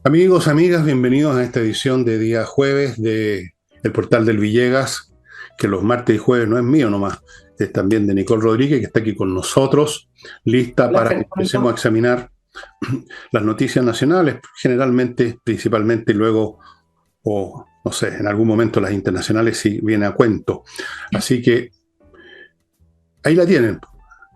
Amigos, amigas, bienvenidos a esta edición de día jueves de el Portal del Villegas, que los martes y jueves no es mío nomás, es también de Nicole Rodríguez, que está aquí con nosotros, lista Hola para que empecemos a Fernando. examinar las noticias nacionales, generalmente, principalmente, y luego, o no sé, en algún momento las internacionales si viene a cuento. Así que ahí la tienen,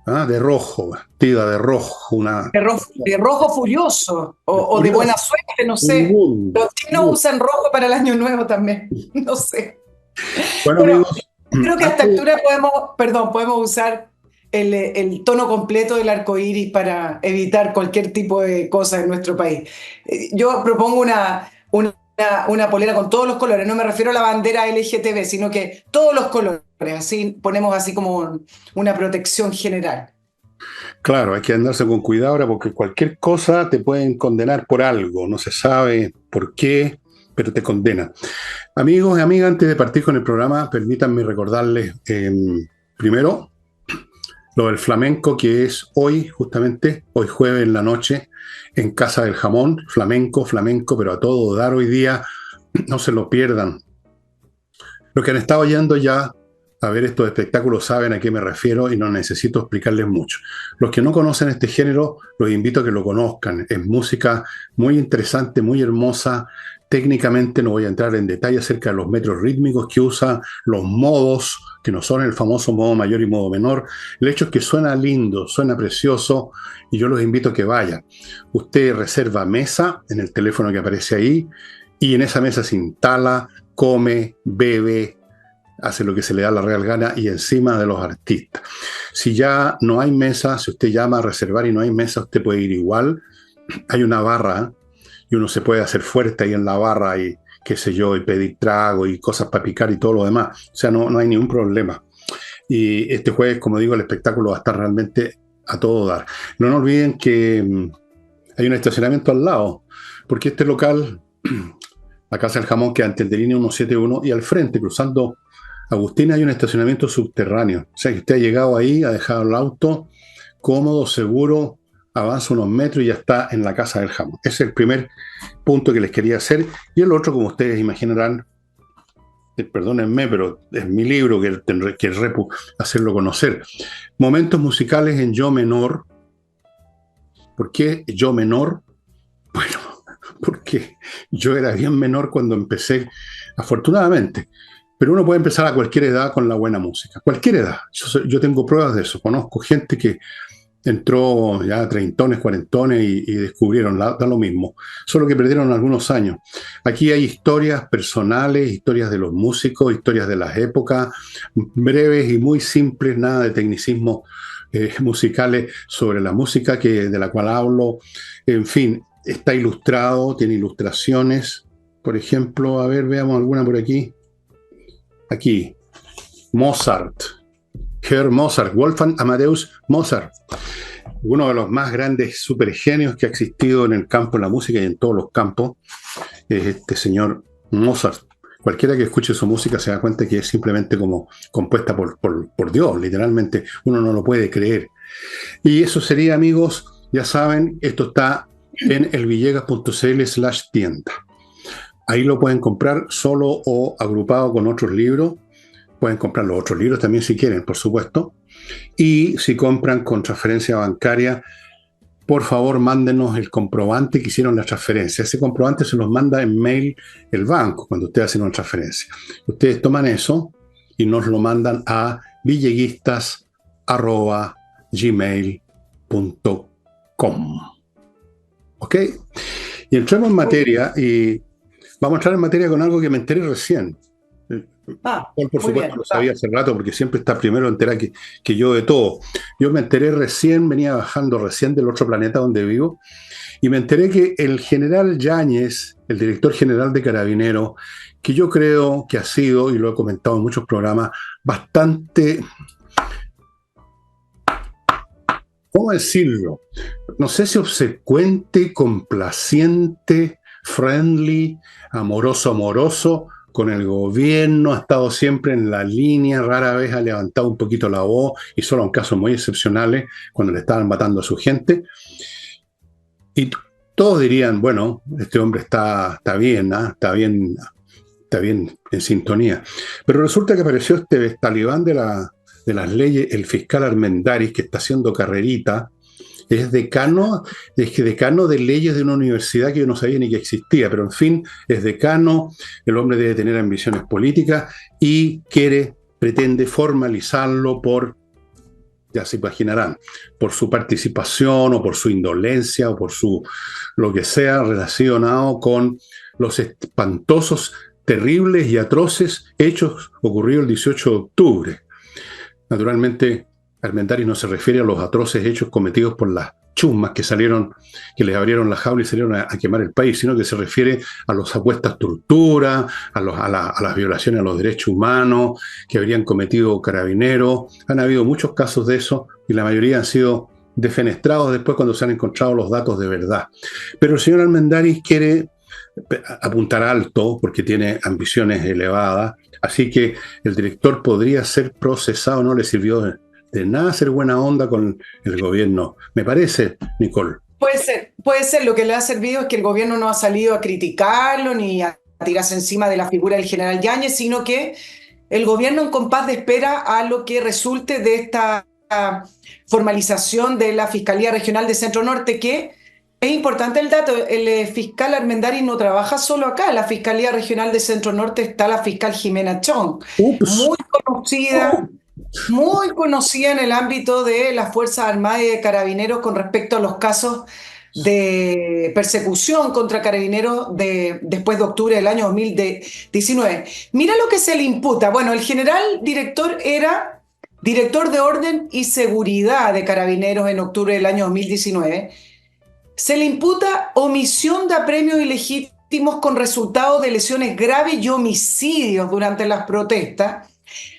¿ah? De rojo, vestida de rojo, una De rojo furioso o de buena curiosa, suerte, no sé. un Los chinos mood. usan rojo para el año nuevo también, no sé. Bueno, Bueno, amigos, creo que a esta antes. altura podemos usar el tono completo del arco iris para evitar cualquier tipo de cosa en nuestro país. Yo propongo una polera con todos los colores, no me refiero a la bandera LGTB, sino que todos los colores, así ponemos así como una protección general. Claro, hay que andarse con cuidado ahora porque cualquier cosa te pueden condenar por algo, no se sabe por qué, pero te condenan. Amigos y amigas, antes de partir con el programa, permítanme recordarles primero lo del flamenco que es hoy, justamente, hoy jueves en la noche, en Casa del Jamón, flamenco, flamenco, pero a todo dar hoy día, no se lo pierdan. Los que han estado yendo ya a ver estos espectáculos saben a qué me refiero y no necesito explicarles mucho. Los que no conocen este género, los invito a que lo conozcan. Es música muy interesante, muy hermosa. Técnicamente no voy a entrar en detalle acerca de los metros rítmicos que usa, los modos, que no son el famoso modo mayor y modo menor. El hecho es que suena lindo, suena precioso y yo los invito a que vayan. Usted reserva mesa en el teléfono que aparece ahí y en esa mesa se instala, come, bebe, hace lo que se le da la real gana y encima de los artistas. Si ya no hay mesa, si usted llama a reservar y no hay mesa, usted puede ir igual. Hay una barra y uno se puede hacer fuerte ahí en la barra y qué sé yo, y pedir trago y cosas para picar y todo lo demás. O sea, no hay ningún problema. Y este jueves, como digo, el espectáculo va a estar realmente a todo dar. No nos olviden que hay un estacionamiento al lado, porque este local, la Casa del Jamón, queda ante el de línea 171 y al frente, cruzando Agustín, hay un estacionamiento subterráneo. O sea que usted ha llegado ahí, ha dejado el auto cómodo, seguro, avanza unos metros y ya está en la Casa del Jamón. Ese es el primer punto que les quería hacer. Y el otro, como ustedes imaginarán, perdónenme, pero es mi libro que tendré que hacerlo conocer. Momentos musicales en yo menor. ¿Por qué yo menor? Bueno, porque yo era bien menor cuando empecé, afortunadamente. Pero uno puede empezar a cualquier edad con la buena música, cualquier edad. Yo tengo pruebas de eso. Conozco gente que entró ya treintones, cuarentones y descubrieron, da lo mismo, solo que perdieron algunos años. Aquí hay historias personales, historias de los músicos, historias de las épocas, breves y muy simples, nada de tecnicismos musicales sobre la música de la cual hablo. En fin, está ilustrado, tiene ilustraciones. Por ejemplo, a ver, veamos alguna por aquí. Aquí, Mozart, Herr Mozart, Wolfgang Amadeus Mozart, uno de los más grandes supergenios que ha existido en el campo de la música y en todos los campos, es este señor Mozart. Cualquiera que escuche su música se da cuenta que es simplemente como compuesta por Dios, literalmente. Uno no lo puede creer. Y eso sería, amigos, ya saben, esto está en elvillegas.cl/tienda. Ahí lo pueden comprar solo o agrupado con otros libros. Pueden comprar los otros libros también si quieren, por supuesto. Y si compran con transferencia bancaria, por favor mándenos el comprobante que hicieron la transferencia. Ese comprobante se los manda en mail el banco cuando ustedes hacen una transferencia. Ustedes toman eso y nos lo mandan a villeguistas.gmail.com. ¿Ok? Y entremos en materia y vamos a entrar en materia con algo que me enteré recién. Paul, por Muy supuesto, bien. lo sabía hace rato porque siempre está primero entera que yo de todo. Yo me enteré recién, venía bajando recién del otro planeta donde vivo, y me enteré que el general Yáñez, el director general de Carabineros, que yo creo que ha sido, y lo he comentado en muchos programas, bastante, ¿cómo decirlo? No sé si obsecuente, complaciente, friendly, amoroso, amoroso con el gobierno, ha estado siempre en la línea, rara vez ha levantado un poquito la voz, y solo en casos muy excepcionales, cuando le estaban matando a su gente. Y todos dirían, bueno, este hombre está bien, ¿ah? Está bien en sintonía. Pero resulta que apareció este talibán de las leyes, el fiscal Armendáriz, que está haciendo carrerita. Es decano de leyes de una universidad que yo no sabía ni que existía, pero en fin, es decano, el hombre debe tener ambiciones políticas y pretende formalizarlo ya se imaginarán, por su participación o por su indolencia o por lo que sea relacionado con los espantosos, terribles y atroces hechos ocurridos el 18 de octubre. Naturalmente, Armendáriz no se refiere a los atroces hechos cometidos por las chusmas que les abrieron la jaula y salieron a quemar el país, sino que se refiere a las supuestas torturas, a las violaciones a los derechos humanos que habrían cometido carabineros. Han habido muchos casos de eso y la mayoría han sido defenestrados después cuando se han encontrado los datos de verdad. Pero el señor Armendáriz quiere apuntar alto porque tiene ambiciones elevadas, así que el director podría ser procesado. No le sirvió de nada ser buena onda con el gobierno, me parece, Nicole. Puede ser. Lo que le ha servido es que el gobierno no ha salido a criticarlo ni a tirarse encima de la figura del general Yáñez, sino que el gobierno en compás de espera a lo que resulte de esta formalización de la Fiscalía Regional de Centro Norte, que es importante el dato. El fiscal Armendáriz no trabaja solo acá. En la Fiscalía Regional de Centro Norte está la fiscal Jimena Chong, Ups. muy conocida en el ámbito de las Fuerzas Armadas y de Carabineros con respecto a los casos de persecución contra carabineros después de octubre del año 2019. Mira lo que se le imputa. Bueno, el general director era director de Orden y Seguridad de Carabineros en octubre del año 2019. Se le imputa omisión de apremios ilegítimos con resultado de lesiones graves y homicidios durante las protestas.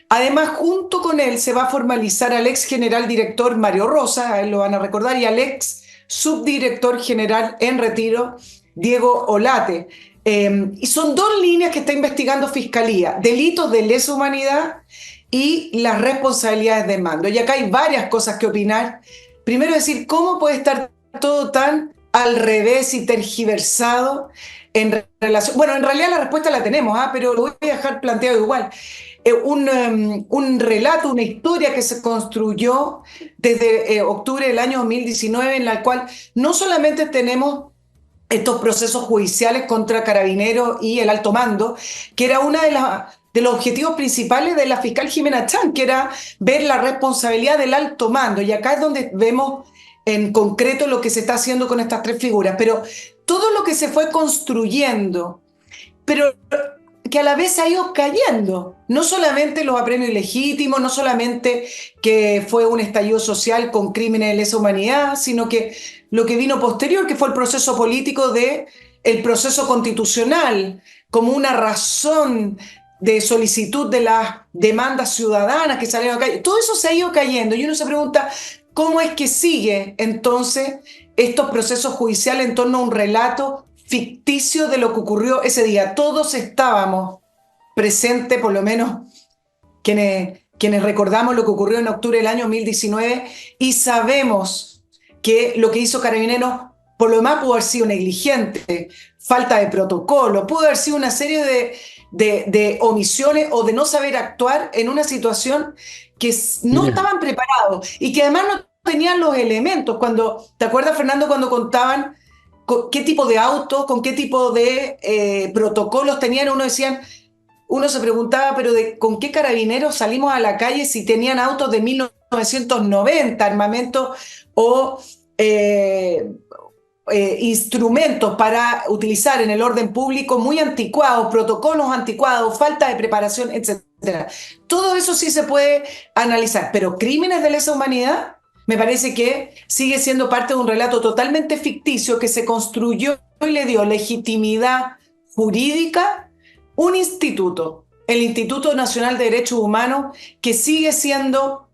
Además, junto con él se va a formalizar al ex general director Mario Rosa, a él lo van a recordar, y al ex subdirector general en retiro, Diego Olate. Y son dos líneas que está investigando Fiscalía: delitos de lesa humanidad y las responsabilidades de mando. Y acá hay varias cosas que opinar. Primero, decir, ¿cómo puede estar todo tan al revés y tergiversado en relación? Bueno, en realidad la respuesta la tenemos, pero lo voy a dejar planteado igual. Un relato, una historia que se construyó desde octubre del año 2019, en la cual no solamente tenemos estos procesos judiciales contra Carabineros y el alto mando, que era una de los objetivos principales de la fiscal Jimena Chan, que era ver la responsabilidad del alto mando. Y acá es donde vemos en concreto lo que se está haciendo con estas tres figuras. Pero todo lo que se fue construyendo, pero que a la vez ha ido cayendo. No solamente los apremios ilegítimos, no solamente que fue un estallido social con crímenes de lesa humanidad, sino que lo que vino posterior, que fue el proceso político el proceso constitucional, como una razón de solicitud de las demandas ciudadanas que salieron a la calle. Todo eso se ha ido cayendo y uno se pregunta, ¿cómo es que sigue entonces estos procesos judiciales en torno a un relato ficticio de lo que ocurrió ese día? Todos estábamos presentes, por lo menos quienes recordamos lo que ocurrió en octubre del año 2019, y sabemos que lo que hizo Carabineros, por lo demás, pudo haber sido negligente, falta de protocolo, pudo haber sido una serie de omisiones o de no saber actuar en una situación que no estaban preparados y que además no tenían los elementos. ¿Te acuerdas, Fernando, cuando contaban qué tipo de autos, con qué tipo de protocolos tenían? Uno se preguntaba, pero ¿con qué carabineros salimos a la calle si tenían autos de 1990, armamento o instrumentos para utilizar en el orden público muy anticuados, protocolos anticuados, falta de preparación, etcétera? Todo eso sí se puede analizar, pero crímenes de lesa humanidad me parece que sigue siendo parte de un relato totalmente ficticio que se construyó y le dio legitimidad jurídica un instituto, el Instituto Nacional de Derechos Humanos, que sigue siendo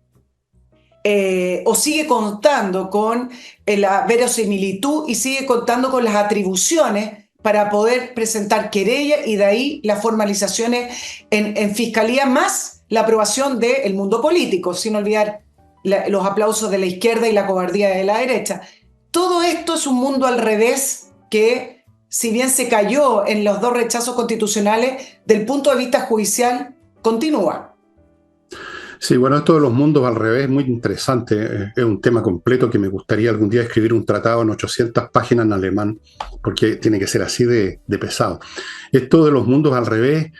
o sigue contando con la verosimilitud y sigue contando con las atribuciones para poder presentar querella, y de ahí las formalizaciones en fiscalía, más la aprobación del mundo político, sin olvidar los aplausos de la izquierda y la cobardía de la derecha. Todo esto es un mundo al revés que, si bien se cayó en los 2 rechazos constitucionales, del punto de vista judicial, continúa. Sí, bueno, esto de los mundos al revés es muy interesante. Es un tema completo que me gustaría algún día escribir un tratado en 800 páginas en alemán, porque tiene que ser así de pesado. Esto de los mundos al revés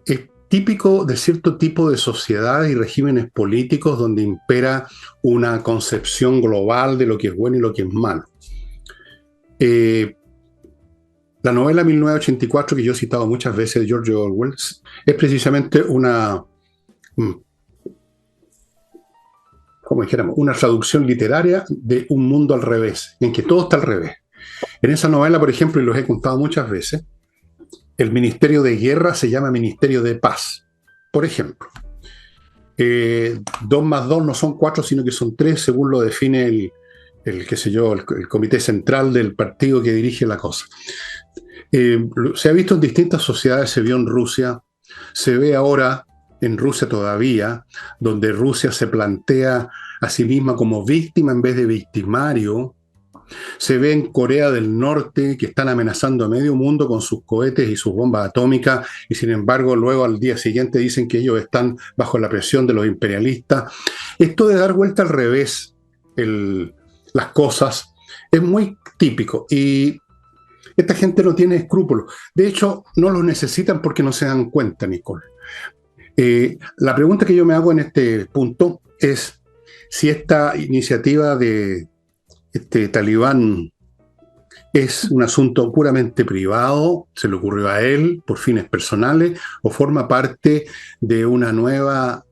es típico de cierto tipo de sociedades y regímenes políticos donde impera una concepción global de lo que es bueno y lo que es malo. La novela 1984, que yo he citado muchas veces, de George Orwell, es precisamente una, como dijéramos, una traducción literaria de un mundo al revés, en que todo está al revés. En esa novela, por ejemplo, y los he contado muchas veces, el Ministerio de Guerra se llama Ministerio de Paz. Por ejemplo, 2 más 2 no son 4, sino que son 3, según lo define qué sé yo, el comité central del partido que dirige la cosa. Se ha visto en distintas sociedades, se vio en Rusia, se ve ahora en Rusia todavía, donde Rusia se plantea a sí misma como víctima en vez de victimario. Se ve en Corea del Norte, que están amenazando a medio mundo con sus cohetes y sus bombas atómicas, y sin embargo luego al día siguiente dicen que ellos están bajo la presión de los imperialistas. Esto de dar vuelta al revés las cosas es muy típico, y esta gente no tiene escrúpulos. De hecho, no los necesitan porque no se dan cuenta, Nicole. La pregunta que yo me hago en este punto es si esta iniciativa de talibán es un asunto puramente privado, se le ocurrió a él por fines personales, o forma parte de una nueva,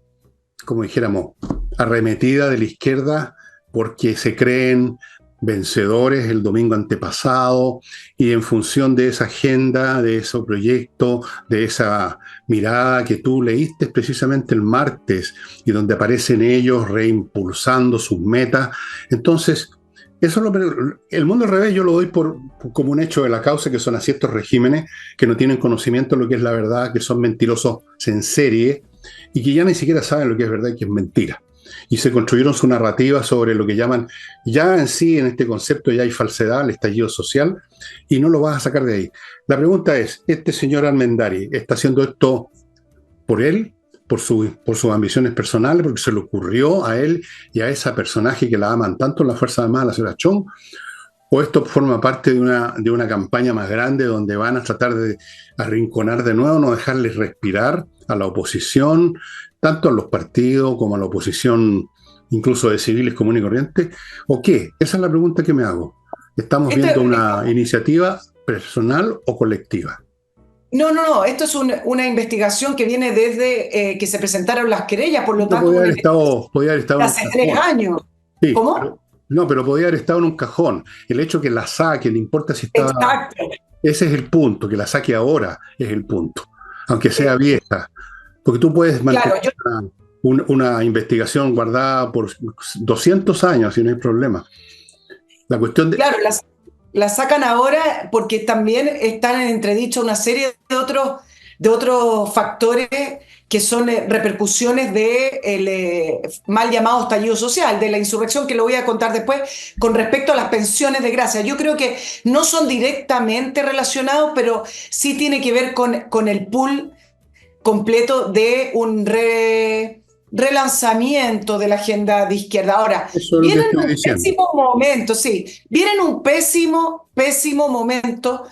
como dijéramos, arremetida de la izquierda porque se creen vencedores el domingo antepasado, y en función de esa agenda, de ese proyecto, de esa mirada que tú leíste precisamente el martes, y donde aparecen ellos reimpulsando sus metas. Entonces, el mundo al revés yo lo doy como un hecho de la causa, que son así estos regímenes que no tienen conocimiento de lo que es la verdad, que son mentirosos en serie, y que ya ni siquiera saben lo que es verdad y que es mentira. Y se construyeron su narrativa sobre lo que llaman, ya en sí, en este concepto ya hay falsedad, el estallido social, y no lo vas a sacar de ahí. La pregunta es, ¿este señor Armendari está haciendo esto por él, por sus ambiciones personales, porque se le ocurrió a él y a ese personaje que la aman tanto en la Fuerza Armada, la señora Chong? ¿O esto forma parte de una campaña más grande donde van a tratar de arrinconar de nuevo, no dejarles respirar a la oposición, tanto a los partidos como a la oposición, incluso de civiles comunes y corrientes? ¿O qué? Esa es la pregunta que me hago. ¿Estamos viendo una iniciativa personal o colectiva? No, esto es una investigación que viene desde que se presentaron las querellas, por lo No, tanto, podía haber estado en un hace 3 cajón. años. Sí, ¿Cómo? pero podía haber estado en un cajón. El hecho que la saque, le importa si estaba. Exacto. Ese es el punto, que la saque ahora es el punto, aunque sea vieja. Porque tú puedes mantener Claro, una investigación guardada por 200 años y no hay problema. La cuestión de. claro, la sacan ahora porque también están en entredicho una serie de otros factores que son repercusiones del mal llamado estallido social, de la insurrección, que lo voy a contar después, con respecto a las pensiones de gracia. Yo creo que no son directamente relacionados, pero sí tiene que ver con el pool completo de un relanzamiento de la agenda de izquierda. Ahora, Eso es lo que viene en estoy un diciendo. pésimo momento, sí, viene en un pésimo momento,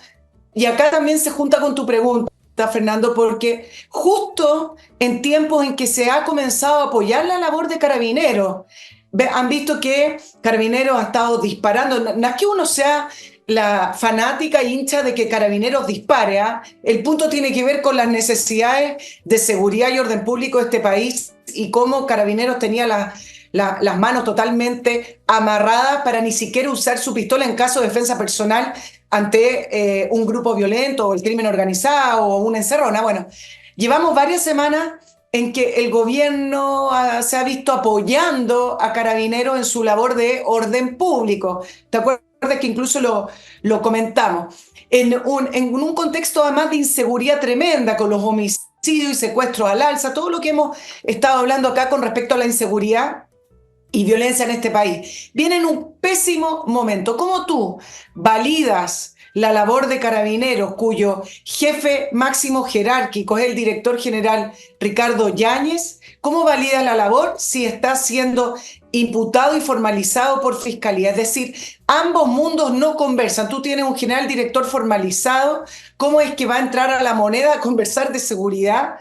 y acá también se junta con tu pregunta, Fernando, porque justo en tiempos en que se ha comenzado a apoyar la labor de Carabineros, han visto que Carabineros ha estado disparando. No es que uno sea la fanática e hincha de que Carabineros dispare, ¿eh? El punto tiene que ver con las necesidades de seguridad y orden público de este país, y cómo Carabineros tenía las manos totalmente amarradas para ni siquiera usar su pistola en caso de defensa personal ante un grupo violento o el crimen organizado o una encerrona. Bueno, llevamos varias semanas en que el gobierno se ha visto apoyando a Carabineros en su labor de orden público. ¿Te acuerdas que incluso lo comentamos? En un contexto además de inseguridad tremenda, con los homicidios y secuestros al alza, todo lo que hemos estado hablando acá con respecto a la inseguridad. y violencia en este país. Viene en un pésimo momento. ¿Cómo tú validas la labor de Carabineros, cuyo jefe máximo jerárquico es el director general Ricardo Yáñez? ¿Cómo validas la labor si está siendo imputado y formalizado por Fiscalía? Es decir, ambos mundos no conversan. Tú tienes un general director formalizado. ¿Cómo es que va a entrar a La Moneda a conversar de seguridad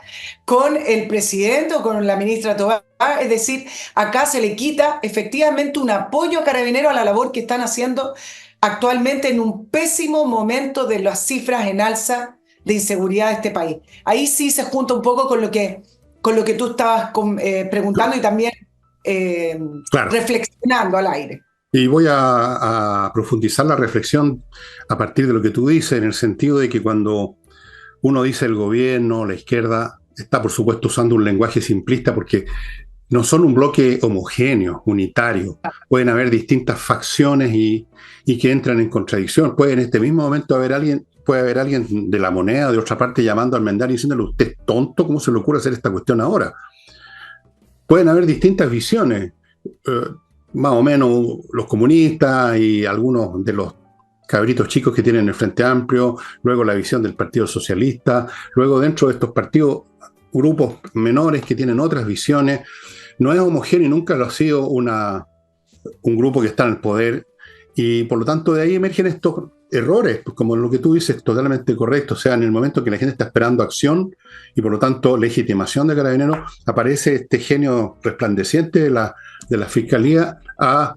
con el presidente o con la ministra Tobar? Es decir, acá se le quita efectivamente un apoyo a Carabineros a la labor que están haciendo actualmente en un pésimo momento de las cifras en alza de inseguridad de este país. Ahí sí se junta un poco con lo que tú estabas preguntando y también Claro. reflexionando al aire. Y voy a profundizar la reflexión a partir de lo que tú dices, en el sentido de que cuando uno dice el gobierno, la izquierda, está por supuesto usando un lenguaje simplista porque no son un bloque homogéneo, unitario. Pueden haber distintas facciones y que entran en contradicción. Puede en este mismo momento puede haber alguien de La Moneda, de otra parte, llamando al Almendaris y diciéndole: usted es tonto, ¿cómo se le ocurre hacer esta cuestión ahora? Pueden haber distintas visiones. Más o menos los comunistas y algunos de los cabritos chicos que tienen el Frente Amplio, luego la visión del Partido Socialista, luego dentro de estos partidos, grupos menores que tienen otras visiones. No es homogéneo y nunca lo ha sido un grupo que está en el poder, y por lo tanto de ahí emergen estos errores, pues como lo que tú dices, totalmente correcto. O sea, en el momento que la gente está esperando acción y por lo tanto legitimación de Carabineros, aparece este genio resplandeciente de la Fiscalía a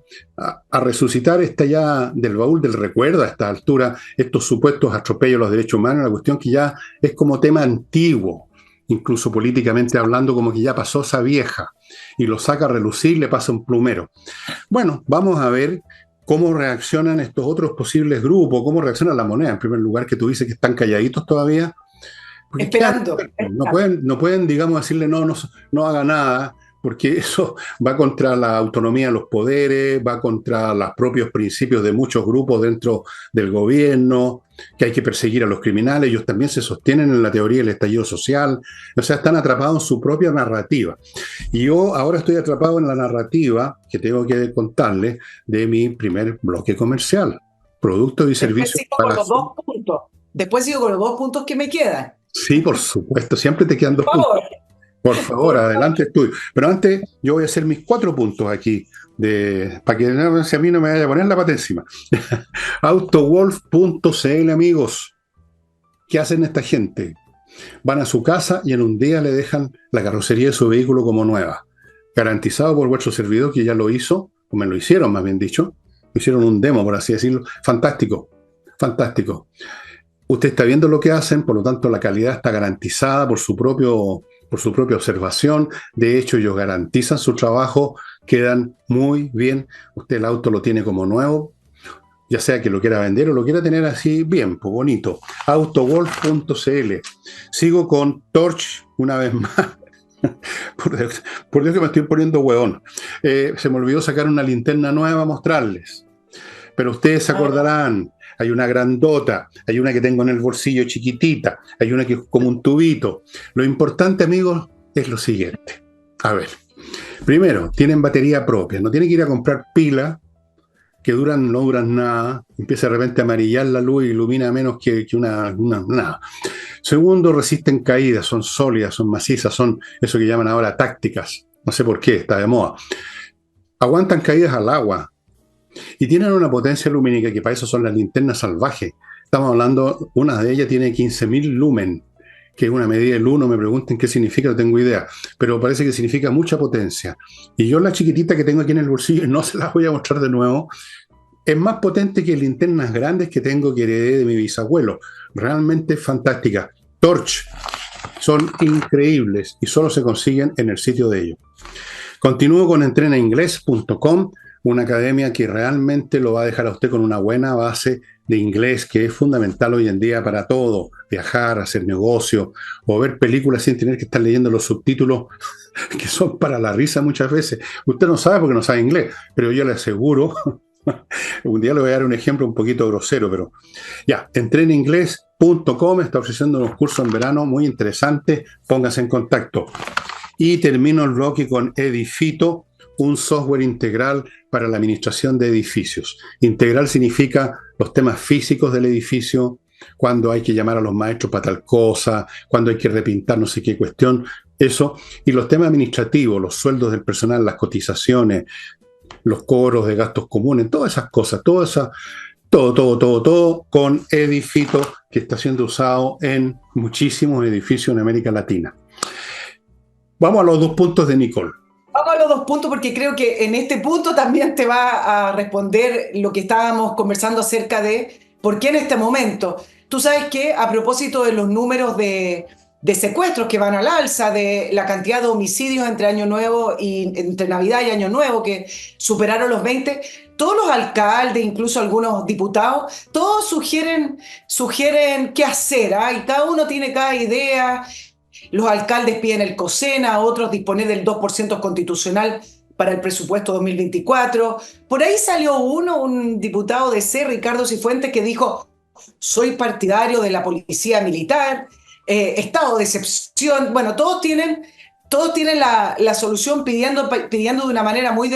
resucitar ya del baúl del recuerdo a esta altura, estos supuestos atropellos a los derechos humanos, una cuestión que ya es como tema antiguo, incluso políticamente hablando, como que ya pasó esa vieja, y lo saca a relucir, le pasa un plumero. Bueno, vamos a ver cómo reaccionan estos otros posibles grupos, cómo reacciona La Moneda, en primer lugar, que tú dices que están calladitos todavía. Esperando. No pueden, digamos, decirle no haga nada, porque eso va contra la autonomía de los poderes, va contra los propios principios de muchos grupos dentro del gobierno, que hay que perseguir a los criminales. Ellos también se sostienen en la teoría del estallido social, o sea, están atrapados en su propia narrativa. Y yo ahora estoy atrapado en la narrativa que tengo que contarles de mi primer bloque comercial, productos y servicios. Después sigo con los 2 puntos que me quedan. Sí, por supuesto, siempre te quedan 2 puntos. Por favor, adelante estudio. Pero antes yo voy a hacer mis 4 puntos aquí, para que si a mí no me vaya a poner la pata encima. Autowolf.cl, amigos. ¿Qué hacen esta gente? Van a su casa y en un día le dejan la carrocería de su vehículo como nueva. Garantizado por vuestro servidor, que ya lo hizo, o me lo hicieron más bien dicho. Me hicieron un demo, por así decirlo. Fantástico, fantástico. Usted está viendo lo que hacen, por lo tanto la calidad está garantizada por su propia observación. De hecho, ellos garantizan su trabajo, quedan muy bien. Usted el auto lo tiene como nuevo, ya sea que lo quiera vender o lo quiera tener así bien, pues bonito. Autowolf.cl. Sigo con Torch una vez más. Por Dios que me estoy poniendo hueón. Se me olvidó sacar una linterna nueva a mostrarles. Pero ustedes se acordarán. Hay una grandota, hay una que tengo en el bolsillo chiquitita, hay una que es como un tubito. Lo importante, amigos, es lo siguiente. A ver, primero, tienen batería propia, no tienen que ir a comprar pilas que no duran nada, empieza de repente a amarillar la luz y ilumina menos que nada. Segundo, resisten caídas, son sólidas, son macizas, son eso que llaman ahora tácticas, no sé por qué, está de moda. Aguantan caídas al agua. Y tienen una potencia lumínica que para eso son las linternas salvajes. Estamos hablando, una de ellas tiene 15.000 lumen, que es una medida de luz. No me pregunten qué significa, no tengo idea, pero parece que significa mucha potencia. Y yo la chiquitita que tengo aquí en el bolsillo, no se las voy a mostrar de nuevo, es más potente que linternas grandes que tengo, que heredé de mi bisabuelo. Realmente fantástica. Torch, son increíbles y solo se consiguen en el sitio de ellos. Continúo con entrenainglés.com, una academia que realmente lo va a dejar a usted con una buena base de inglés, que es fundamental hoy en día para todo: viajar, hacer negocio o ver películas sin tener que estar leyendo los subtítulos que son para la risa muchas veces. Usted no sabe porque no sabe inglés, pero yo le aseguro, un día le voy a dar un ejemplo un poquito grosero, pero ya, entreninglés.com está ofreciendo unos cursos en verano muy interesantes, póngase en contacto. Y termino el bloque con Edifito, un software integral para la administración de edificios. Integral significa los temas físicos del edificio, cuando hay que llamar a los maestros para tal cosa, cuando hay que repintar no sé qué cuestión, eso. Y los temas administrativos, los sueldos del personal, las cotizaciones, los cobros de gastos comunes, todas esas cosas, todo con Edifito, que está siendo usado en muchísimos edificios en América Latina. Vamos a los 2 puntos de Nicole. Vamos a los 2 puntos porque creo que en este punto también te va a responder lo que estábamos conversando acerca de por qué en este momento. Tú sabes que a propósito de los números de secuestros que van al alza, de la cantidad de homicidios entre Año Nuevo y entre Navidad y Año Nuevo que superaron los 20, todos los alcaldes, incluso algunos diputados, todos sugieren qué hacer, ¿eh? Y cada uno tiene cada idea. Los alcaldes piden el COSENA, otros disponer del 2% constitucional para el presupuesto 2024. Por ahí salió un diputado de C, Ricardo Cifuentes, que dijo: soy partidario de la policía militar, estado de excepción. Bueno, todos tienen la solución pidiendo de una manera muy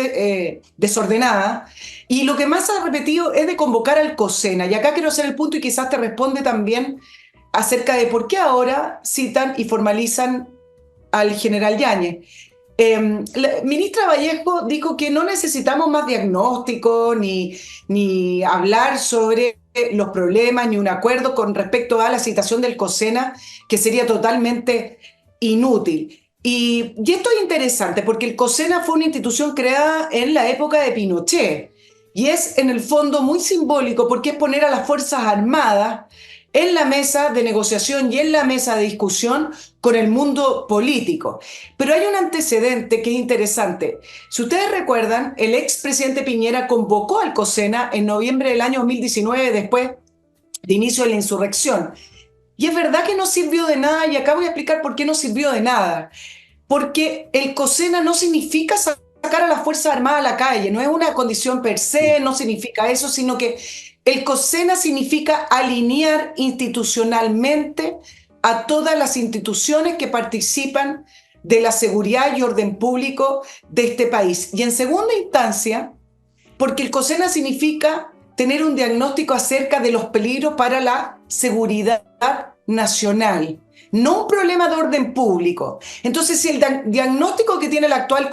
desordenada. Y lo que más ha repetido es de convocar al COSENA. Y acá quiero hacer el punto y quizás te responde también acerca de por qué ahora citan y formalizan al general Yáñez. La ministra Vallejo dijo que no necesitamos más diagnóstico ni hablar sobre los problemas ni un acuerdo con respecto a la citación del COSENA, que sería totalmente inútil. Y esto es interesante porque el COSENA fue una institución creada en la época de Pinochet y es en el fondo muy simbólico porque es poner a las Fuerzas Armadas en la mesa de negociación y en la mesa de discusión con el mundo político. Pero hay un antecedente que es interesante. Si ustedes recuerdan, el expresidente Piñera convocó al COSENA en noviembre del año 2019, después de inicio de la insurrección. Y es verdad que no sirvió de nada, y acá voy a explicar por qué no sirvió de nada. Porque el COSENA no significa sacar a las Fuerzas Armadas a la calle, no es una condición per se, no significa eso, sino que el COSENA significa alinear institucionalmente a todas las instituciones que participan de la seguridad y orden público de este país. Y en segunda instancia, porque el COSENA significa tener un diagnóstico acerca de los peligros para la seguridad nacional, no un problema de orden público. Entonces, si el diagnóstico que tiene la actual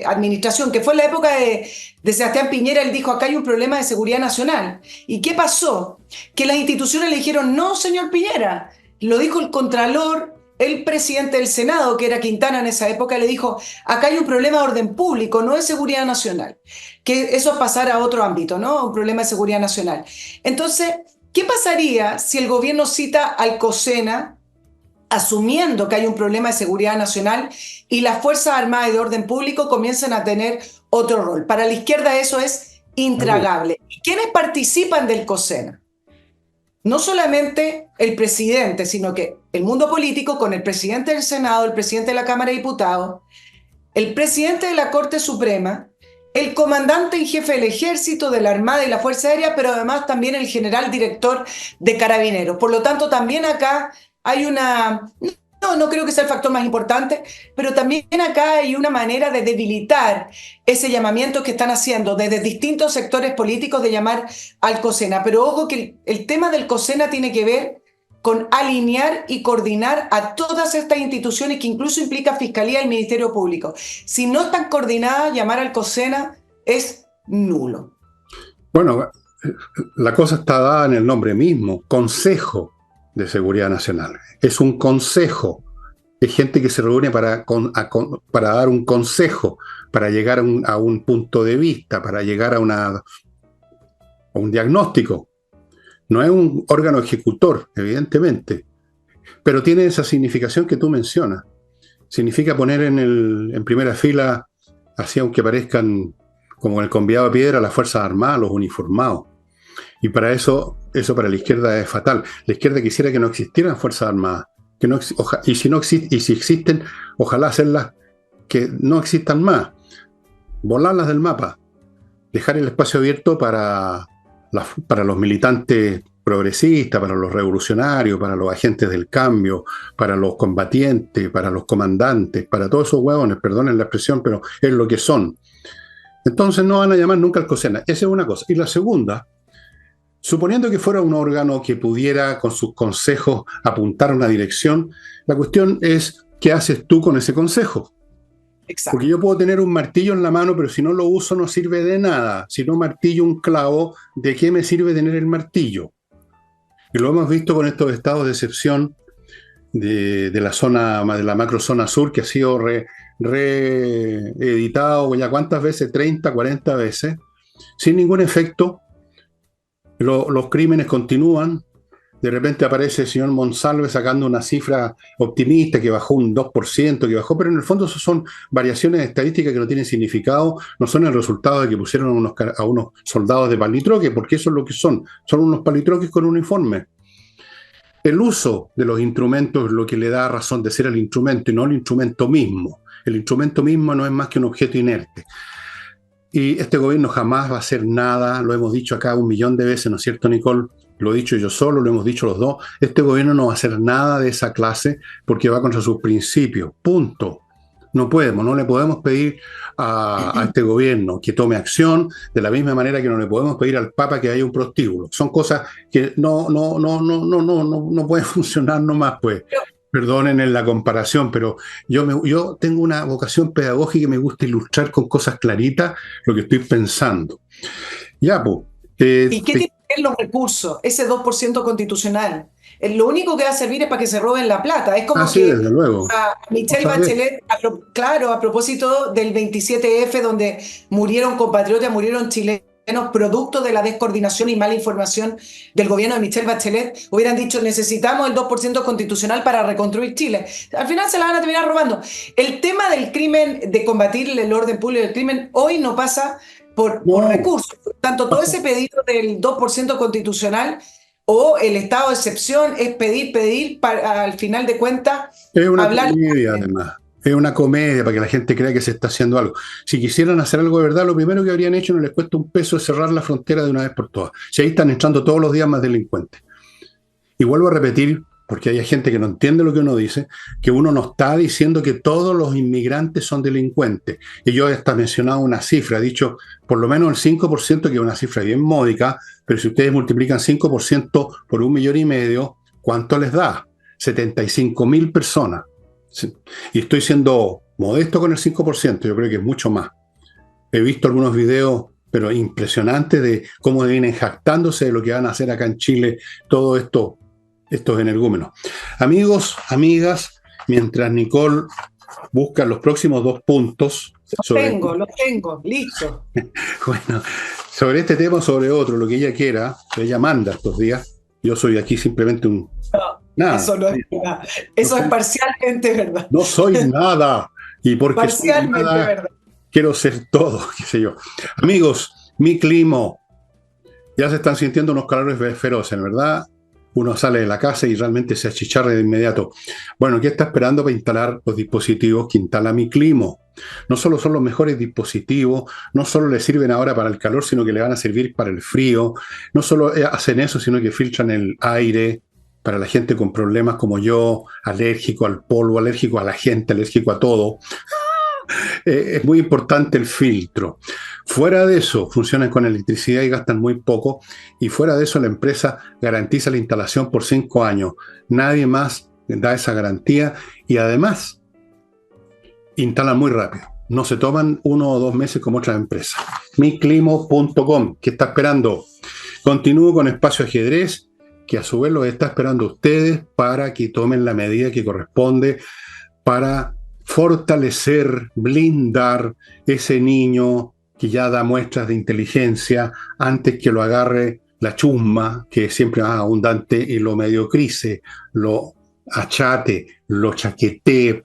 administración, que fue en la época de Sebastián Piñera, él dijo: acá hay un problema de seguridad nacional. ¿Y qué pasó? Que las instituciones le dijeron: no, señor Piñera. Lo dijo el Contralor, el presidente del Senado, que era Quintana en esa época, le dijo: acá hay un problema de orden público, no de seguridad nacional. Que eso pasara a otro ámbito, ¿no? Un problema de seguridad nacional. Entonces, ¿qué pasaría si el gobierno cita al COSENA asumiendo que hay un problema de seguridad nacional y las Fuerzas Armadas y de orden público comienzan a tener otro rol? Para la izquierda eso es intragable. ¿Y quiénes participan del COSENA? No solamente el presidente, sino que el mundo político, con el presidente del Senado, el presidente de la Cámara de Diputados, el presidente de la Corte Suprema, el comandante en jefe del Ejército, de la Armada y la Fuerza Aérea, pero además también el general director de Carabineros. Por lo tanto, también acá hay no creo que sea el factor más importante, pero también acá hay una manera de debilitar ese llamamiento que están haciendo desde distintos sectores políticos de llamar al COSENA. Pero ojo que el tema del COSENA tiene que ver con alinear y coordinar a todas estas instituciones, que incluso implica Fiscalía y Ministerio Público. Si no están coordinadas, llamar al COSENA es nulo. Bueno, la cosa está dada en el nombre mismo: Consejo de Seguridad Nacional. Es un consejo, es gente que se reúne para dar un consejo, para llegar a un punto de vista, para llegar a un diagnóstico. No es un órgano ejecutor, evidentemente, pero tiene esa significación que tú mencionas. Significa poner en primera fila, así aunque parezcan como el conviado a piedra, las Fuerzas Armadas, los uniformados. Y para eso para la izquierda es fatal. La izquierda quisiera que no existieran Fuerzas Armadas. Y si existen, ojalá hacerlas que no existan más. Volarlas del mapa. Dejar el espacio abierto para los militantes progresistas, para los revolucionarios, para los agentes del cambio, para los combatientes, para los comandantes, para todos esos huevones, perdonen la expresión, pero es lo que son. Entonces no van a llamar nunca al COSENA. Esa es una cosa. Y la segunda, suponiendo que fuera un órgano que pudiera con sus consejos apuntar a una dirección, la cuestión es ¿qué haces tú con ese consejo? Porque Exacto. yo puedo tener un martillo en la mano, pero si no lo uso no sirve de nada. Si no martillo un clavo, ¿de qué me sirve tener el martillo? Y lo hemos visto con estos estados de excepción de la zona, de la macrozona sur, que ha sido reeditado ya cuántas veces, 30, 40 veces, sin ningún efecto. Los crímenes continúan. De repente aparece el señor Monsalve sacando una cifra optimista que bajó un 2%, que bajó, pero en el fondo eso son variaciones estadísticas que no tienen significado, no son el resultado de que pusieron a unos soldados de palitroque, porque eso es lo que son unos palitroques con uniforme. El uso de los instrumentos es lo que le da razón de ser el instrumento y no el instrumento mismo. El instrumento mismo no es más que un objeto inerte. Y este gobierno jamás va a hacer nada, lo hemos dicho acá 1.000.000 de veces, ¿no es cierto, Nicole? Lo he dicho yo solo, lo hemos dicho los dos. Este gobierno no va a hacer nada de esa clase porque va contra sus principios. Punto. No le podemos pedir a este gobierno que tome acción de la misma manera que no le podemos pedir al Papa que haya un prostíbulo. Son cosas que no pueden funcionar nomás, pues. Perdonen en la comparación, pero yo tengo una vocación pedagógica y me gusta ilustrar con cosas claritas lo que estoy pensando. Ya, pues. ¿Y qué tienen que ver los recursos? Ese 2% constitucional. Lo único que va a servir es para que se roben la plata. Es como Sí, desde que luego. a Michelle Otra vez. Bachelet, claro, a propósito del 27F, donde murieron compatriotas, murieron chilenos, producto de la descoordinación y mala información del gobierno de Michelle Bachelet, hubieran dicho necesitamos el 2% constitucional para reconstruir Chile. Al final se la van a terminar robando. El tema del crimen, de combatir el orden público del crimen, hoy no pasa por No, recursos. Por tanto, todo ese pedido del 2% constitucional o el estado de excepción es pedir para, al final de cuentas, es una hablar. comedia, además. Es una comedia para que la gente crea que se está haciendo algo. Si quisieran hacer algo de verdad, lo primero que habrían hecho no les cuesta un peso es cerrar la frontera de una vez por todas. Si ahí están entrando todos los días más delincuentes. Y vuelvo a repetir, porque hay gente que no entiende lo que uno dice, que uno no está diciendo que todos los inmigrantes son delincuentes. Y yo hasta mencionado una cifra, he dicho por lo menos el 5%, que es una cifra bien módica, pero si ustedes multiplican 5% por 1,5 millones, ¿cuánto les da? 75.000 personas. Y estoy siendo modesto con el 5%, yo creo que es mucho más. He visto algunos videos, pero impresionantes, de cómo vienen jactándose de lo que van a hacer acá en Chile todo esto, estos energúmenos. Amigos, amigas, mientras Nicole busca los próximos 2 puntos sobre, Lo tengo, listo. bueno, sobre este tema o sobre otro, lo que ella quiera, ella manda estos días. Yo soy aquí simplemente un No, nada. eso no es verdad. No Eso es soy, parcialmente verdad. no soy nada. Y porque soy Parcialmente nada, verdad. quiero ser todo, qué sé yo. Amigos, mi clima, ya se están sintiendo unos calores feroces, ¿verdad? Uno sale de la casa y realmente se achicharra de inmediato. Bueno, ¿qué está esperando para instalar los dispositivos que instala mi clima? No solo son los mejores dispositivos, no solo le sirven ahora para el calor, sino que le van a servir para el frío. No solo hacen eso, sino que filtran el aire para la gente con problemas como yo, alérgico al polvo, alérgico a la gente, alérgico a todo. Es muy importante el filtro. Fuera de eso, funcionan con electricidad y gastan muy poco. Y fuera de eso, la empresa garantiza la instalación por 5 años. Nadie más da esa garantía y además instalan muy rápido. No se toman 1 o 2 meses como otras empresas. miclimo.com, ¿qué está esperando? Continúo con Espacio Ajedrez, que a su vez los está esperando a ustedes para que tomen la medida que corresponde para fortalecer, blindar ese niño que ya da muestras de inteligencia antes que lo agarre la chusma, que es siempre más abundante, y lo mediocrice, lo achate, lo chaquetee,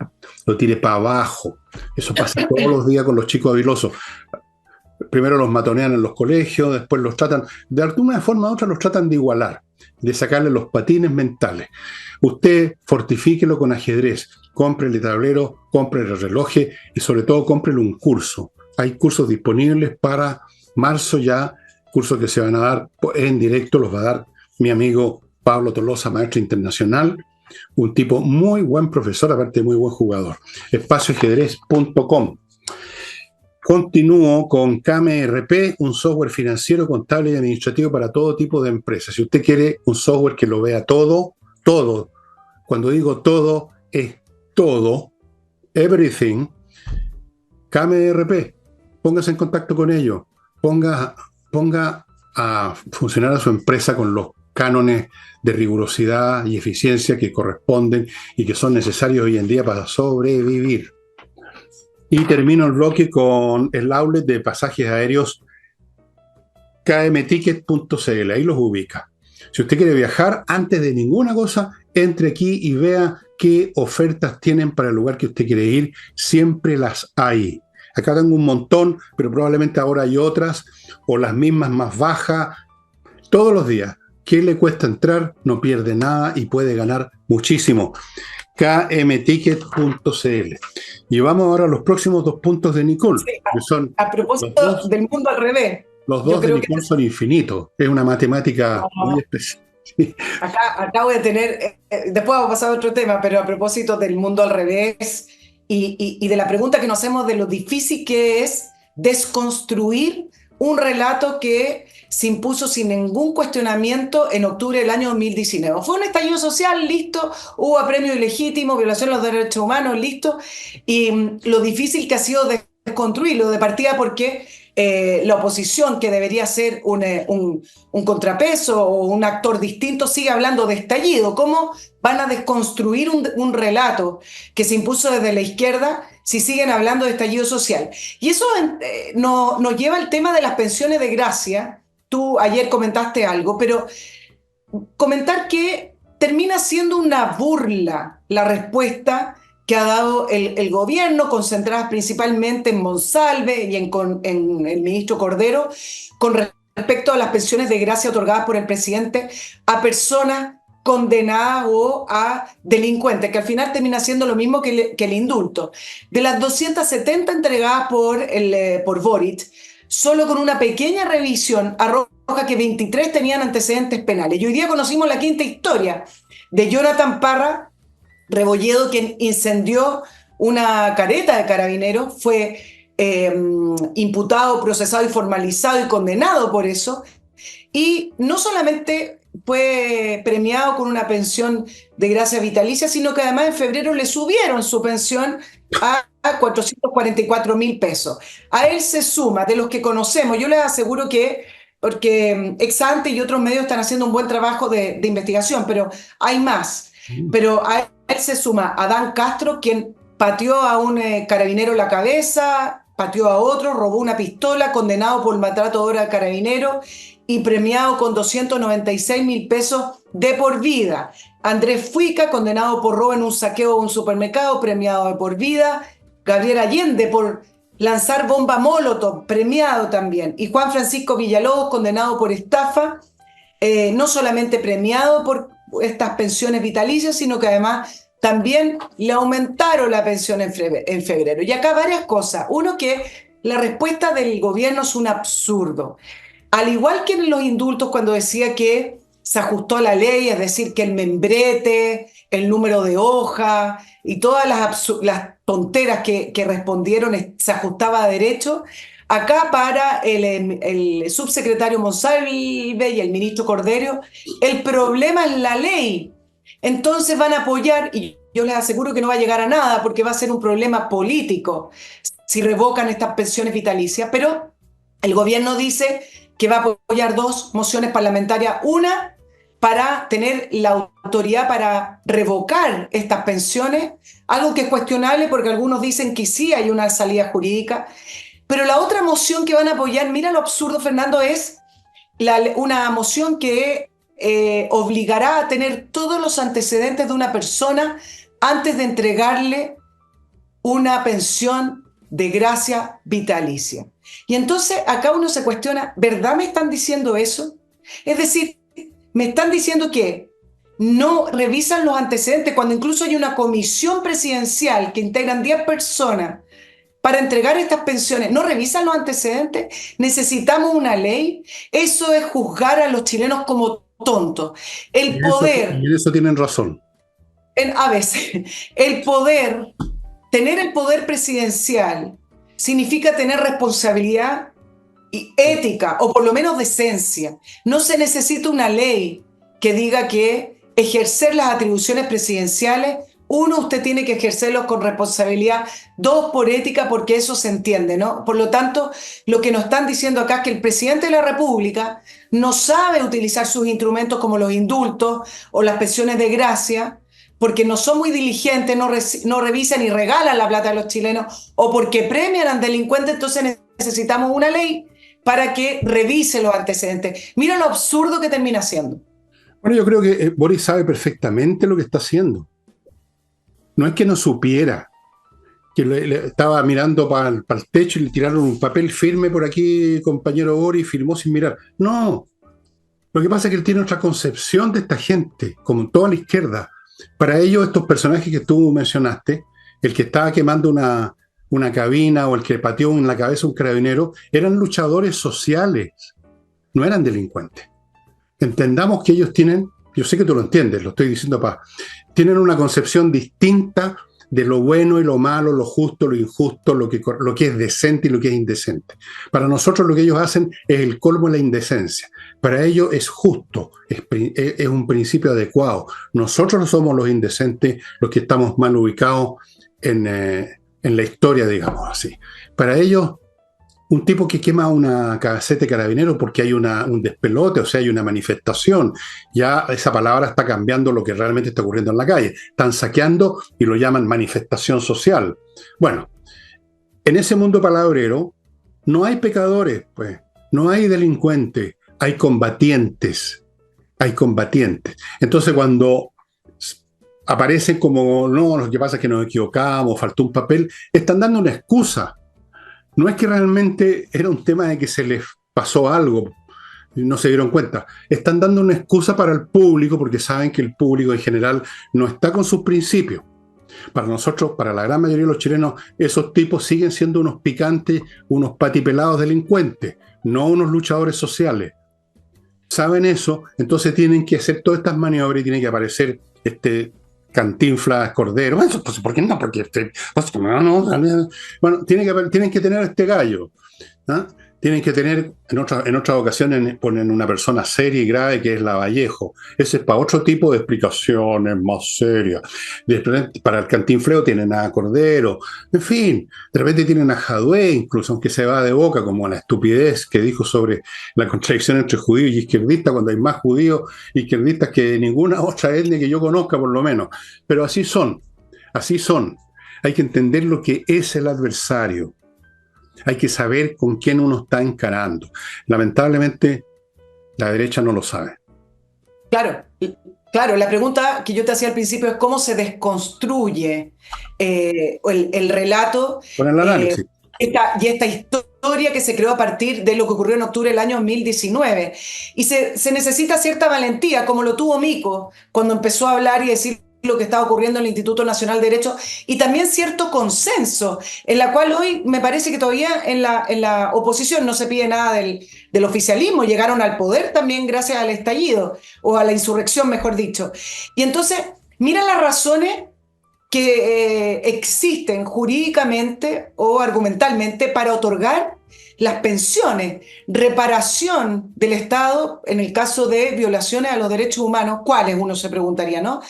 lo tire para abajo. Eso pasa todos los días con los chicos habilosos. Primero los matonean en los colegios, después los tratan, de alguna forma u otra los tratan de igualar, de sacarle los patines mentales. Usted fortifíquelo con ajedrez, cómprele tablero, cómprele reloj y sobre todo cómprele un curso. Hay cursos disponibles para marzo ya, cursos que se van a dar en directo, los va a dar mi amigo Pablo Tolosa, maestro internacional, un tipo muy buen profesor, aparte de muy buen jugador. Espacioajedrez.com. Continúo con KMRP, un software financiero, contable y administrativo para todo tipo de empresas. Si usted quiere un software que lo vea todo, todo, cuando digo todo, es todo, everything, KMRP, póngase en contacto con ellos, ponga a funcionar a su empresa con los cánones de rigurosidad y eficiencia que corresponden y que son necesarios hoy en día para sobrevivir. Y termino el bloque con el outlet de pasajes aéreos kmticket.cl, ahí los ubica. Si usted quiere viajar, antes de ninguna cosa, entre aquí y vea qué ofertas tienen para el lugar que usted quiere ir. Siempre las hay. Acá tengo un montón, pero probablemente ahora hay otras, o las mismas más bajas, todos los días. ¿Qué le cuesta entrar? No pierde nada y puede ganar muchísimo. kmticket.cl. Y vamos ahora a los próximos 2 puntos de Nicole, Sí, que son a propósito del mundo al revés, los yo dos de creo que Nicole son infinitos. Es una matemática muy especial. acá voy a tener, después vamos a pasar a otro tema, pero a propósito del mundo al revés y de la pregunta que nos hacemos de lo difícil que es desconstruir un relato que se impuso sin ningún cuestionamiento en octubre del año 2019. Fue un estallido social, listo, hubo apremio ilegítimo, violación de los derechos humanos, listo, y lo difícil que ha sido desconstruirlo de partida porque la oposición, que debería ser un contrapeso o un actor distinto, sigue hablando de estallido. ¿Cómo van a desconstruir un relato que se impuso desde la izquierda si siguen hablando de estallido social? Y eso nos lleva al tema de las pensiones de gracia. Tú ayer comentaste algo, pero comentar que termina siendo una burla la respuesta que ha dado el gobierno, concentrada principalmente en Monsalve y en el ministro Cordero, con respecto a las pensiones de gracia otorgadas por el presidente a personas condenadas o a delincuentes, que al final termina siendo lo mismo que el indulto. De las 270 entregadas por Boric, solo con una pequeña revisión arroja que 23 tenían antecedentes penales. Y hoy día conocimos la quinta historia de Jonathan Parra Rebolledo, quien incendió una careta de carabineros, fue imputado, procesado y formalizado y condenado por eso. Y no solamente fue premiado con una pensión de gracia vitalicia, sino que además en febrero le subieron su pensión a 444.000 pesos. A él se suma, de los que conocemos, yo les aseguro que, porque Exante y otros medios están haciendo un buen trabajo de investigación, pero hay más. Pero a él se suma Adán Castro, quien pateó a un carabinero en la cabeza, pateó a otro, robó una pistola, condenado por maltrato de obra de carabinero y premiado con 296.000 pesos de por vida. Andrés Fuica, condenado por robo en un saqueo de un supermercado, premiado de por vida. Gabriel Allende, por lanzar bomba Molotov, premiado también. Y Juan Francisco Villalobos, condenado por estafa, no solamente premiado por estas pensiones vitalicias, sino que además también le aumentaron la pensión en febrero. Y acá varias cosas. Uno, que la respuesta del gobierno es un absurdo. Al igual que en los indultos, cuando decía que se ajustó a la ley, es decir, que el membrete, el número de hoja y todas las tonteras que respondieron se ajustaba a derecho, acá para el subsecretario Monsalve y el ministro Cordero, el problema es la ley. Entonces van a apoyar, y yo les aseguro que no va a llegar a nada porque va a ser un problema político si revocan estas pensiones vitalicias, pero el gobierno dice que va a apoyar 2 mociones parlamentarias, una para tener la autoridad para revocar estas pensiones, algo que es cuestionable porque algunos dicen que sí hay una salida jurídica, pero la otra moción que van a apoyar, mira lo absurdo, Fernando, es una moción que obligará a tener todos los antecedentes de una persona antes de entregarle una pensión de gracia vitalicia. Y entonces acá uno se cuestiona, ¿verdad me están diciendo eso? Es decir, me están diciendo que no revisan los antecedentes cuando incluso hay una comisión presidencial que integran 10 personas para entregar estas pensiones. ¿No revisan los antecedentes? ¿Necesitamos una ley? Eso es juzgar a los chilenos como tontos. El poder, Y en eso tienen razón. a veces, tener el poder presidencial significa tener responsabilidad y ética, o por lo menos decencia. No se necesita una ley que diga que ejercer las atribuciones presidenciales, uno, usted tiene que ejercerlos con responsabilidad, dos, por ética, porque eso se entiende, ¿no? Por lo tanto, lo que nos están diciendo acá es que el presidente de la República no sabe utilizar sus instrumentos como los indultos o las pensiones de gracia, porque no son muy diligentes, no revisan y regalan la plata de los chilenos, o porque premian al delincuente, entonces necesitamos una ley para que revise los antecedentes. Mira lo absurdo que termina siendo. Bueno, yo creo que Boris sabe perfectamente lo que está haciendo. No es que no supiera, que estaba mirando para el techo y le tiraron un papel firme por aquí, compañero Boris, firmó sin mirar. No, lo que pasa es que él tiene otra concepción de esta gente, como toda la izquierda. Para ellos, estos personajes que tú mencionaste, el que estaba quemando una cabina o el que pateó en la cabeza a un carabinero, eran luchadores sociales, no eran delincuentes. Entendamos que ellos tienen, yo sé que tú lo entiendes, lo estoy diciendo tienen una concepción distinta de lo bueno y lo malo, lo justo, lo injusto, lo que es decente y lo que es indecente. Para nosotros lo que ellos hacen es el colmo de la indecencia. Para ellos es justo, es un principio adecuado. Nosotros no somos los indecentes, los que estamos mal ubicados en la historia, digamos así. Para ellos, un tipo que quema una caseta de carabinero porque hay un despelote, o sea, hay una manifestación. Ya esa palabra está cambiando lo que realmente está ocurriendo en la calle. Están saqueando y lo llaman manifestación social. Bueno, en ese mundo palabrero no hay pecadores, pues, no hay delincuentes, hay combatientes. Hay combatientes. Entonces, cuando aparecen como, no, lo que pasa es que nos equivocamos, faltó un papel, están dando una excusa. No es que realmente era un tema de que se les pasó algo, no se dieron cuenta. Están dando una excusa para el público porque saben que el público en general no está con sus principios. Para nosotros, para la gran mayoría de los chilenos, esos tipos siguen siendo unos picantes, unos patipelados delincuentes, no unos luchadores sociales. Saben eso, entonces tienen que hacer todas estas maniobras y tiene que aparecer Cantinflas Cordero. ¿Por qué no? Porque bueno, tienen que tener este gallo. ¿Ah? Tienen que tener, en otras ocasiones ponen una persona seria y grave que es Lavallejo. Ese es para otro tipo de explicaciones más serias. Para el cantinfleo tienen a Cordero. En fin, de repente tienen a Jadwe, incluso, aunque se va de boca, como la estupidez que dijo sobre la contradicción entre judíos y izquierdistas, cuando hay más judíos izquierdistas que ninguna otra etnia que yo conozca, por lo menos. Pero así son, así son. Hay que entender lo que es el adversario. Hay que saber con quién uno está encarando. Lamentablemente, la derecha no lo sabe. Claro, claro, la pregunta que yo te hacía al principio es cómo se desconstruye el relato Con el análisis. y esta historia que se creó a partir de lo que ocurrió en octubre del año 2019. Y se necesita cierta valentía, como lo tuvo Mico cuando empezó a hablar y decir lo que estaba ocurriendo en el Instituto Nacional de Derecho, y también cierto consenso, en la cual hoy me parece que todavía en la oposición no se pide nada del oficialismo, llegaron al poder también gracias al estallido, o a la insurrección, mejor dicho. Y entonces, mira las razones que existen jurídicamente o argumentalmente para otorgar las pensiones, reparación del Estado en el caso de violaciones a los derechos humanos, ¿cuáles? Uno se preguntaría, ¿no?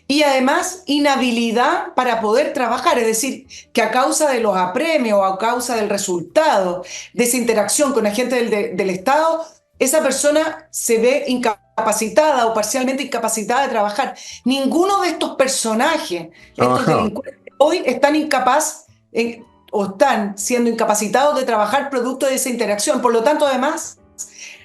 Y además inhabilidad para poder trabajar, es decir, que a causa de los apremios o a causa del resultado de esa interacción con agentes del Estado, esa persona se ve incapacitada o parcialmente incapacitada de trabajar. Ninguno de estos personajes, estos delincuentes, hoy están o están siendo incapacitados de trabajar producto de esa interacción. Por lo tanto, además,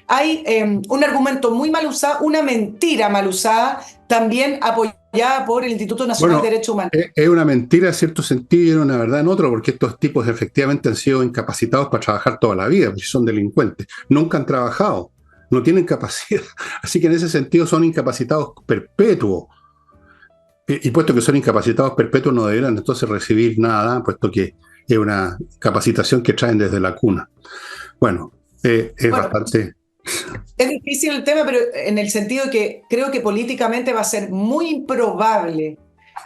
hay un argumento muy mal usado, una mentira mal usada, también apoyada por el Instituto Nacional de Derechos Humanos. Es una mentira en cierto sentido y una verdad en otro, porque estos tipos efectivamente han sido incapacitados para trabajar toda la vida, porque son delincuentes. Nunca han trabajado, no tienen capacidad. Así que en ese sentido son incapacitados perpetuos. Y puesto que son incapacitados perpetuos, no deberán entonces recibir nada, puesto que es una capacitación que traen desde la cuna. Bueno, bastante... Es difícil el tema, pero en el sentido de que creo que políticamente va a ser muy improbable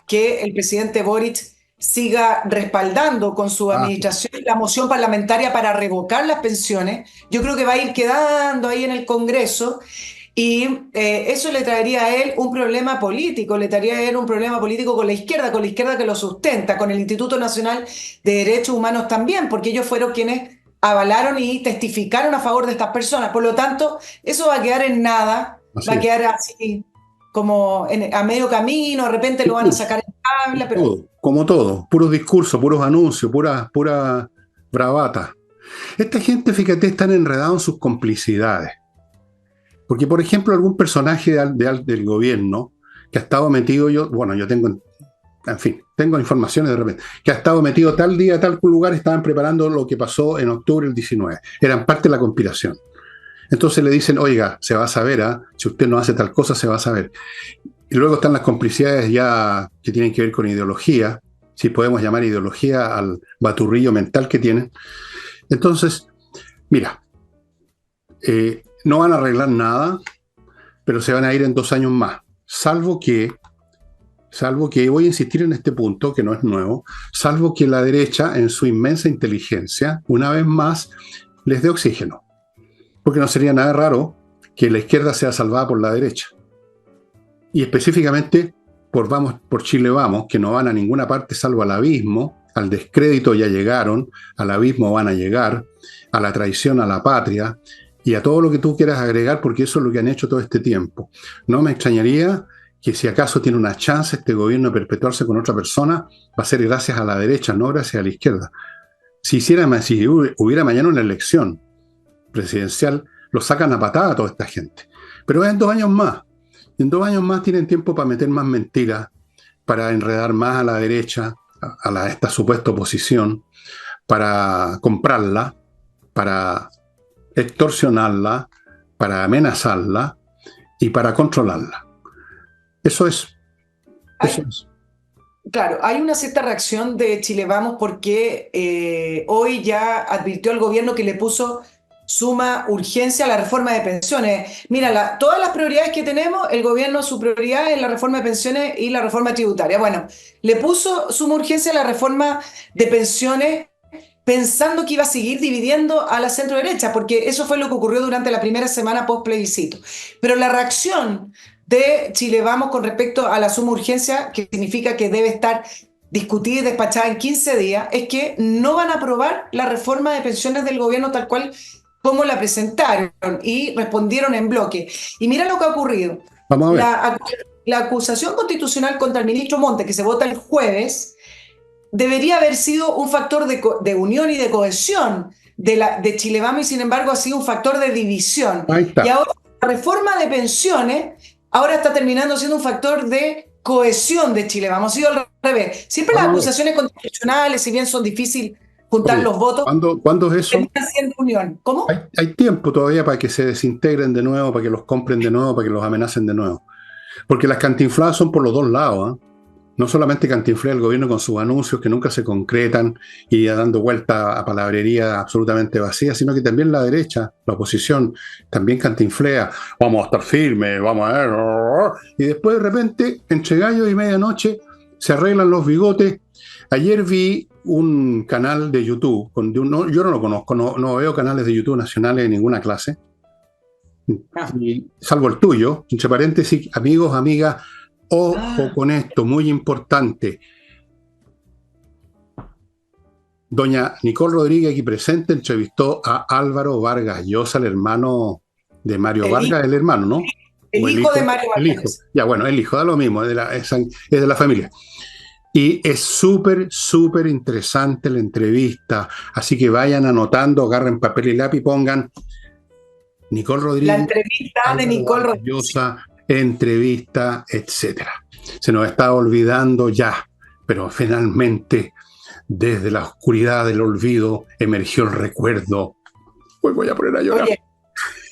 que el presidente Boric siga respaldando con su Ah, administración la moción parlamentaria para revocar las pensiones. Yo creo que va a ir quedando ahí en el Congreso y eso le traería a él un problema político, le traería a él un problema político con la izquierda que lo sustenta, con el Instituto Nacional de Derechos Humanos también, porque ellos fueron quienes avalaron y testificaron a favor de estas personas. Por lo tanto, eso va a quedar en nada, va así a es. quedar así como a medio camino, de repente lo van a Discurso, sacar en tabla, pero como todo, puros discursos, puros anuncios, pura bravata. Esta gente, fíjate, están enredados en sus complicidades. Porque, por ejemplo, algún personaje del gobierno que ha estado metido, yo tengo, en fin, tengo informaciones de repente, que ha estado metido tal día, tal lugar, estaban preparando lo que pasó en octubre del 19. Eran parte de la conspiración. Entonces le dicen, oiga, se va a saber, ¿eh? Si usted no hace tal cosa, se va a saber. Y luego están las complicidades ya que tienen que ver con ideología, si podemos llamar ideología al baturrillo mental que tienen. Entonces, mira, no van a arreglar nada, pero se van a ir en 2 años más, salvo que, voy a insistir en este punto, que no es nuevo, salvo que la derecha, en su inmensa inteligencia, una vez más, les dé oxígeno. Porque no sería nada raro que la izquierda sea salvada por la derecha. Y específicamente por Chile Vamos, que no van a ninguna parte salvo al abismo, al descrédito ya llegaron, al abismo van a llegar, a la traición a la patria y a todo lo que tú quieras agregar, porque eso es lo que han hecho todo este tiempo. No me extrañaría que si acaso tiene una chance este gobierno de perpetuarse con otra persona, va a ser gracias a la derecha, no gracias a la izquierda. Si hubiera mañana una elección presidencial, lo sacan a patada a toda esta gente. Pero es en 2 años más. En 2 años más tienen tiempo para meter más mentiras, para enredar más a la derecha, esta supuesta oposición, para comprarla, para extorsionarla, para amenazarla y para controlarla. Eso es. Eso hay, es. claro, hay una cierta reacción de Chile Vamos porque hoy ya advirtió al gobierno que le puso suma urgencia a la reforma de pensiones. Mira, todas las prioridades que tenemos, el gobierno, su prioridad es la reforma de pensiones y la reforma tributaria. Bueno, le puso suma urgencia a la reforma de pensiones pensando que iba a seguir dividiendo a la centro derecha, porque eso fue lo que ocurrió durante la primera semana post plebiscito. Pero la reacción de Chile Vamos con respecto a la suma urgencia, que significa que debe estar discutida y despachada en 15 días, es que no van a aprobar la reforma de pensiones del gobierno tal cual como la presentaron y respondieron en bloque. Y mira lo que ha ocurrido. Vamos a ver. La acusación constitucional contra el ministro Monte, que se vota el jueves, debería haber sido un factor de unión y de cohesión de Chile Vamos y sin embargo ha sido un factor de división. Ahí Y está. ahora la reforma de pensiones ahora está terminando siendo un factor de cohesión de Chile Vamos. Ha sido al revés. Siempre las Vamos a ver. acusaciones constitucionales, si bien son difíciles juntar Oye, los votos, ¿cuándo es eso? terminan siendo unión. Hay, ¿Cómo? hay tiempo todavía para que se desintegren de nuevo, para que los compren de nuevo, para que los amenacen de nuevo. Porque las cantinfladas son por los dos lados, ¿eh? No solamente cantinflea el gobierno con sus anuncios que nunca se concretan y dando vuelta a palabrería absolutamente vacía, sino que también la derecha, la oposición, también cantinflea. Vamos a estar firmes, vamos a ver. Y después de repente, entre gallo y medianoche, se arreglan los bigotes. Ayer vi un canal de YouTube, yo no lo conozco, no veo canales de YouTube nacionales de ninguna clase, Ah. salvo el tuyo, entre paréntesis, amigos, amigas, ojo Ah. con esto, muy importante. Doña Nicole Rodríguez, aquí presente, entrevistó a Álvaro Vargas Llosa, el hermano de Mario El hijo, Vargas, el hermano, ¿no? el O el hijo de hijo, Mario el hijo. Vargas. Ya, bueno, el hijo, da lo mismo, es de la familia. Y es súper, súper interesante la entrevista. Así que vayan anotando, agarren papel y lápiz, pongan Nicole La Rodríguez, entrevista de Álvaro Nicole Vargas Rodríguez. Llosa, entrevista, etcétera. Se nos está olvidando ya, pero finalmente, desde la oscuridad del olvido, emergió el recuerdo. Hoy voy a poner a llorar. Oye,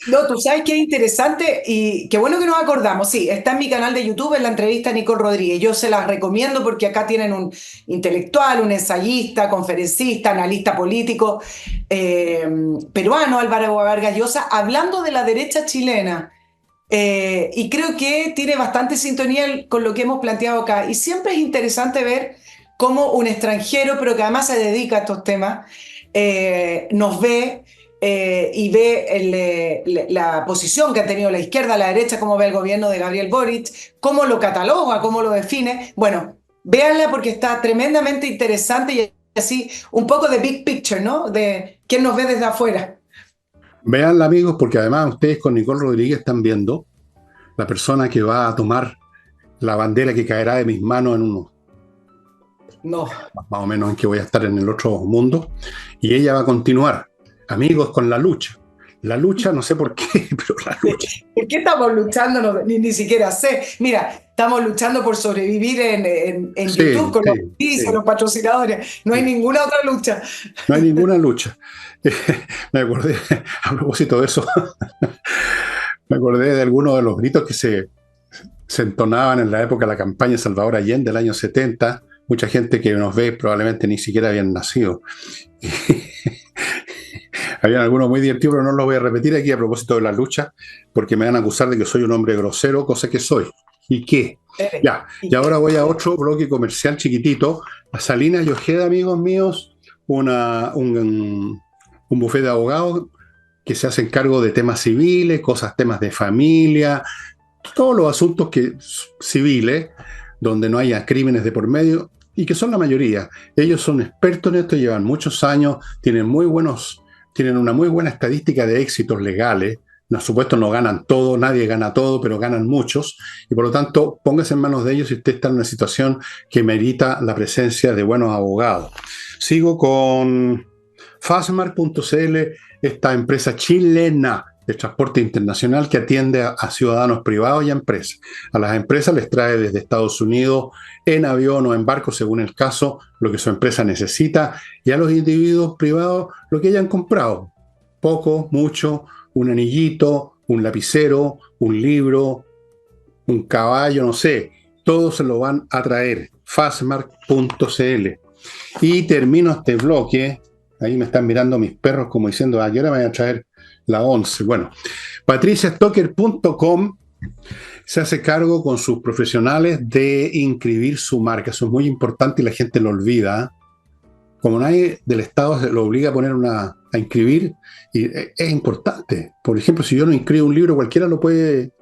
no, tú sabes qué interesante y qué bueno que nos acordamos. Sí, está en mi canal de YouTube en la entrevista a Nicole Rodríguez. Yo se las recomiendo porque acá tienen un intelectual, un ensayista, conferencista, analista político peruano, Álvaro Vargas Llosa, hablando de la derecha chilena. Y creo que tiene bastante sintonía con lo que hemos planteado acá. Y siempre es interesante ver cómo un extranjero, pero que además se dedica a estos temas, nos ve y ve la posición que ha tenido la izquierda, la derecha, cómo ve el gobierno de Gabriel Boric, cómo lo cataloga, cómo lo define. Bueno, véanla porque está tremendamente interesante y así un poco de big picture, ¿no? De quién nos ve desde afuera. Veanla, amigos, porque además ustedes con Nicole Rodríguez están viendo la persona que va a tomar la bandera que caerá de mis manos en unos No. más o menos en que voy a estar en el otro mundo, y ella va a continuar, amigos, con la lucha. La lucha, no sé por qué, pero la lucha. ¿Por qué estamos luchando? No, ni siquiera sé. Mira, estamos luchando por sobrevivir en Sí, YouTube con los sí, auspicios, sí, los patrocinadores. No hay sí. ninguna otra lucha. No hay ninguna lucha. Me acordé, a propósito de eso, me acordé de algunos de los gritos que se entonaban en la época de la campaña Salvador Allende del año 70. Mucha gente que nos ve probablemente ni siquiera habían nacido. Habían algunos muy divertidos, pero no los voy a repetir aquí a propósito de la lucha, porque me van a acusar de que soy un hombre grosero, cosa que soy. ¿Y qué? Ya, y ahora voy a otro bloque comercial chiquitito. A Salinas y Ojeda, amigos míos, un bufete de abogados que se hacen cargo de temas civiles, temas de familia, todos los asuntos civiles, donde no haya crímenes de por medio, y que son la mayoría. Ellos son expertos en esto, llevan muchos años, tienen una muy buena estadística de éxitos legales. Por supuesto, no ganan todo, nadie gana todo, pero ganan muchos. Y por lo tanto, póngase en manos de ellos si usted está en una situación que merita la presencia de buenos abogados. Sigo con Fastmark.cl, esta empresa chilena de transporte internacional que atiende a ciudadanos privados y a empresas. A las empresas les trae desde Estados Unidos en avión o en barco, según el caso, lo que su empresa necesita, y a los individuos privados lo que hayan comprado. Poco, mucho, un anillito, un lapicero, un libro, un caballo, no sé. Todo se lo van a traer. Fastmark.cl. Y termino este bloque. Ahí me están mirando mis perros como diciendo, ¿a qué hora me voy a traer la 11? Bueno, patriciastocker.com se hace cargo con sus profesionales de inscribir su marca. Eso es muy importante y la gente lo olvida. Como nadie del Estado se lo obliga a poner a inscribir, y es importante. Por ejemplo, si yo no inscribo un libro, cualquiera lo puede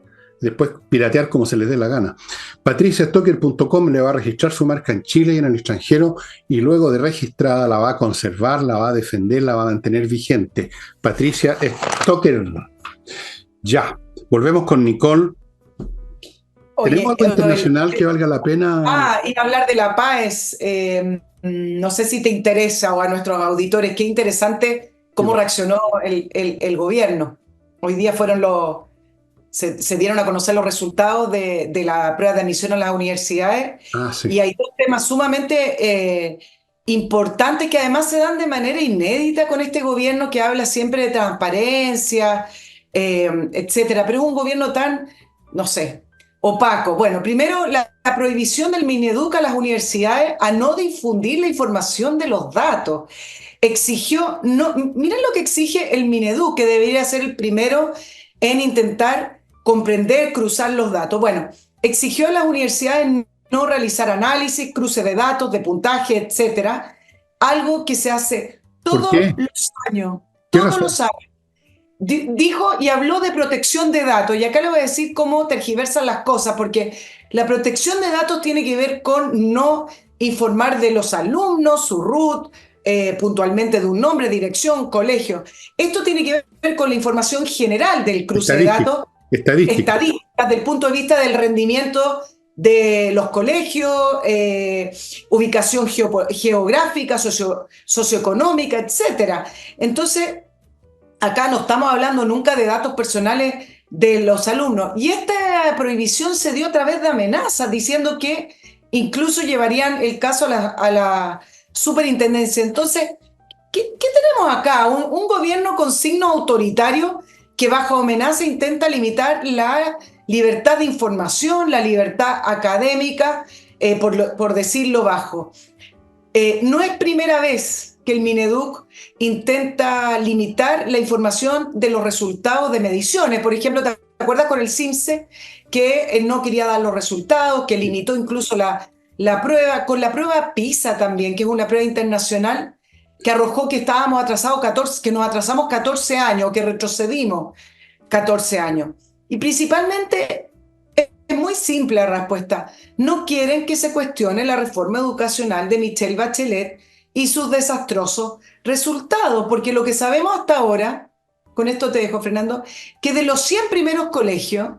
después piratear como se les dé la gana. patriciastocker.com le va a registrar su marca en Chile y en el extranjero, y luego de registrada la va a conservar, la va a defender, la va a mantener vigente. Patricia Stocker. Ya, volvemos con Nicole. Oye, ¿Tenemos algo internacional que valga la pena? Y hablar de la paz, no sé si te interesa o a nuestros auditores, qué interesante cómo reaccionó el gobierno. Hoy día se dieron a conocer los resultados de la prueba de admisión a las universidades, Sí. y hay dos temas sumamente importantes que además se dan de manera inédita con este gobierno que habla siempre de transparencia, etcétera, pero es un gobierno tan, no sé, opaco. Bueno, primero la prohibición del Mineduc a las universidades a no difundir la información de los datos. Miren lo que exige el Mineduc, que debería ser el primero en intentar comprender, cruzar los datos. Bueno, exigió a las universidades no realizar análisis, cruce de datos, de puntaje, etcétera, algo que se hace ¿Por todos qué? los años, ¿Qué todos razón? los años. Dijo y habló de protección de datos, y acá le voy a decir cómo tergiversan las cosas, porque la protección de datos tiene que ver con no informar de los alumnos, su root, puntualmente de un nombre, dirección, colegio. Esto tiene que ver con la información general del cruce de datos, Estadística. estadísticas, del punto de vista del rendimiento de los colegios, ubicación geográfica, socioeconómica, etcétera. Entonces, acá no estamos hablando nunca de datos personales de los alumnos. Y esta prohibición se dio a través de amenazas, diciendo que incluso llevarían el caso a la superintendencia. Entonces, ¿qué tenemos acá? Un gobierno con signos autoritarios que bajo amenaza intenta limitar la libertad de información, la libertad académica, por decirlo bajo. No es primera vez que el Mineduc intenta limitar la información de los resultados de mediciones. Por ejemplo, ¿te acuerdas con el CIMSE que no quería dar los resultados, que limitó incluso con la prueba PISA también, que es una prueba internacional que arrojó que estábamos atrasados 14, que nos atrasamos 14 años, que retrocedimos 14 años. Y principalmente es muy simple la respuesta. No quieren que se cuestione la reforma educacional de Michelle Bachelet y sus desastrosos resultados, porque lo que sabemos hasta ahora, con esto te dejo, Fernando, que de los 100 primeros colegios,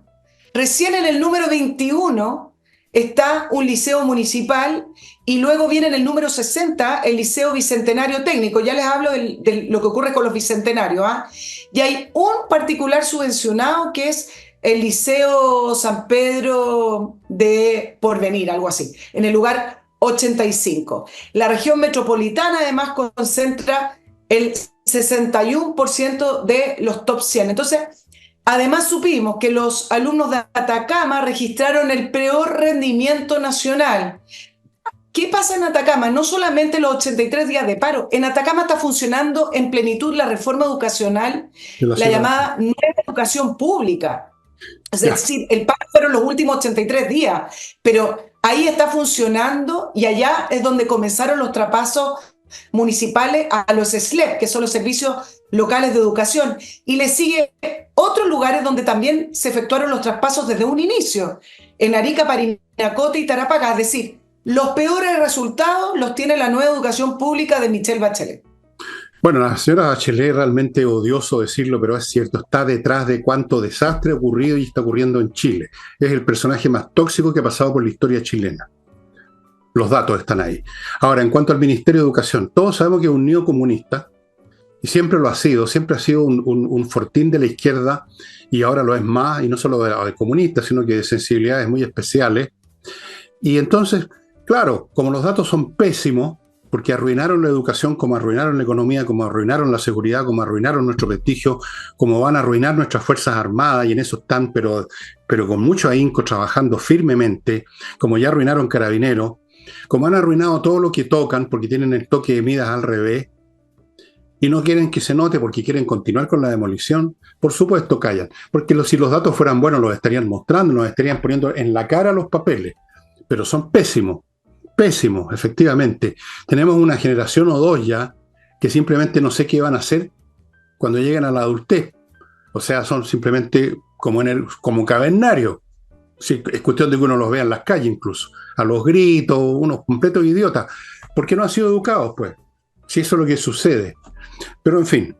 recién en el número 21 está un liceo municipal y luego viene en el número 60 el Liceo Bicentenario Técnico. Ya les hablo de lo que ocurre con los bicentenarios. Y hay un particular subvencionado que es el Liceo San Pedro de Porvenir, algo así, en el lugar 85. La región metropolitana además concentra el 61% de los top 100. Entonces, además supimos que los alumnos de Atacama registraron el peor rendimiento nacional. ¿Qué pasa en Atacama? No solamente los 83 días de paro, en Atacama está funcionando en plenitud la reforma educacional, la llamada nueva educación pública. Es decir, el paro fueron los últimos 83 días, pero ahí está funcionando y allá es donde comenzaron los traspasos municipales a los SLEP, que son los servicios locales de educación, y le sigue otros lugares donde también se efectuaron los traspasos desde un inicio, en Arica, Parinacota y Tarapacá. Es decir, los peores resultados los tiene la nueva educación pública de Michelle Bachelet. Bueno, la señora Bachelet, realmente odioso decirlo, pero es cierto, está detrás de cuánto desastre ha ocurrido y está ocurriendo en Chile. Es el personaje más tóxico que ha pasado por la historia chilena. Los datos están ahí. Ahora, en cuanto al Ministerio de Educación, todos sabemos que es un neocomunista, y siempre lo ha sido, siempre ha sido un fortín de la izquierda, y ahora lo es más, y no solo de comunista, sino que de sensibilidades muy especiales. Y entonces, claro, como los datos son pésimos, porque arruinaron la educación, como arruinaron la economía, como arruinaron la seguridad, como arruinaron nuestro prestigio, como van a arruinar nuestras Fuerzas Armadas, y en eso están, pero con mucho ahínco, trabajando firmemente, como ya arruinaron Carabineros, como han arruinado todo lo que tocan, porque tienen el toque de Midas al revés, y no quieren que se note porque quieren continuar con la demolición, por supuesto callan. Porque si los datos fueran buenos, los estarían mostrando, nos estarían poniendo en la cara los papeles. Pero son pésimos, pésimos, efectivamente. Tenemos una generación o dos ya que simplemente no sé qué van a hacer cuando lleguen a la adultez. O sea, son simplemente como cavernarios. Sí, es cuestión de que uno los vea en las calles incluso. A los gritos, unos completos idiotas. Porque no han sido educados, pues. Si eso es lo que sucede. Pero en fin,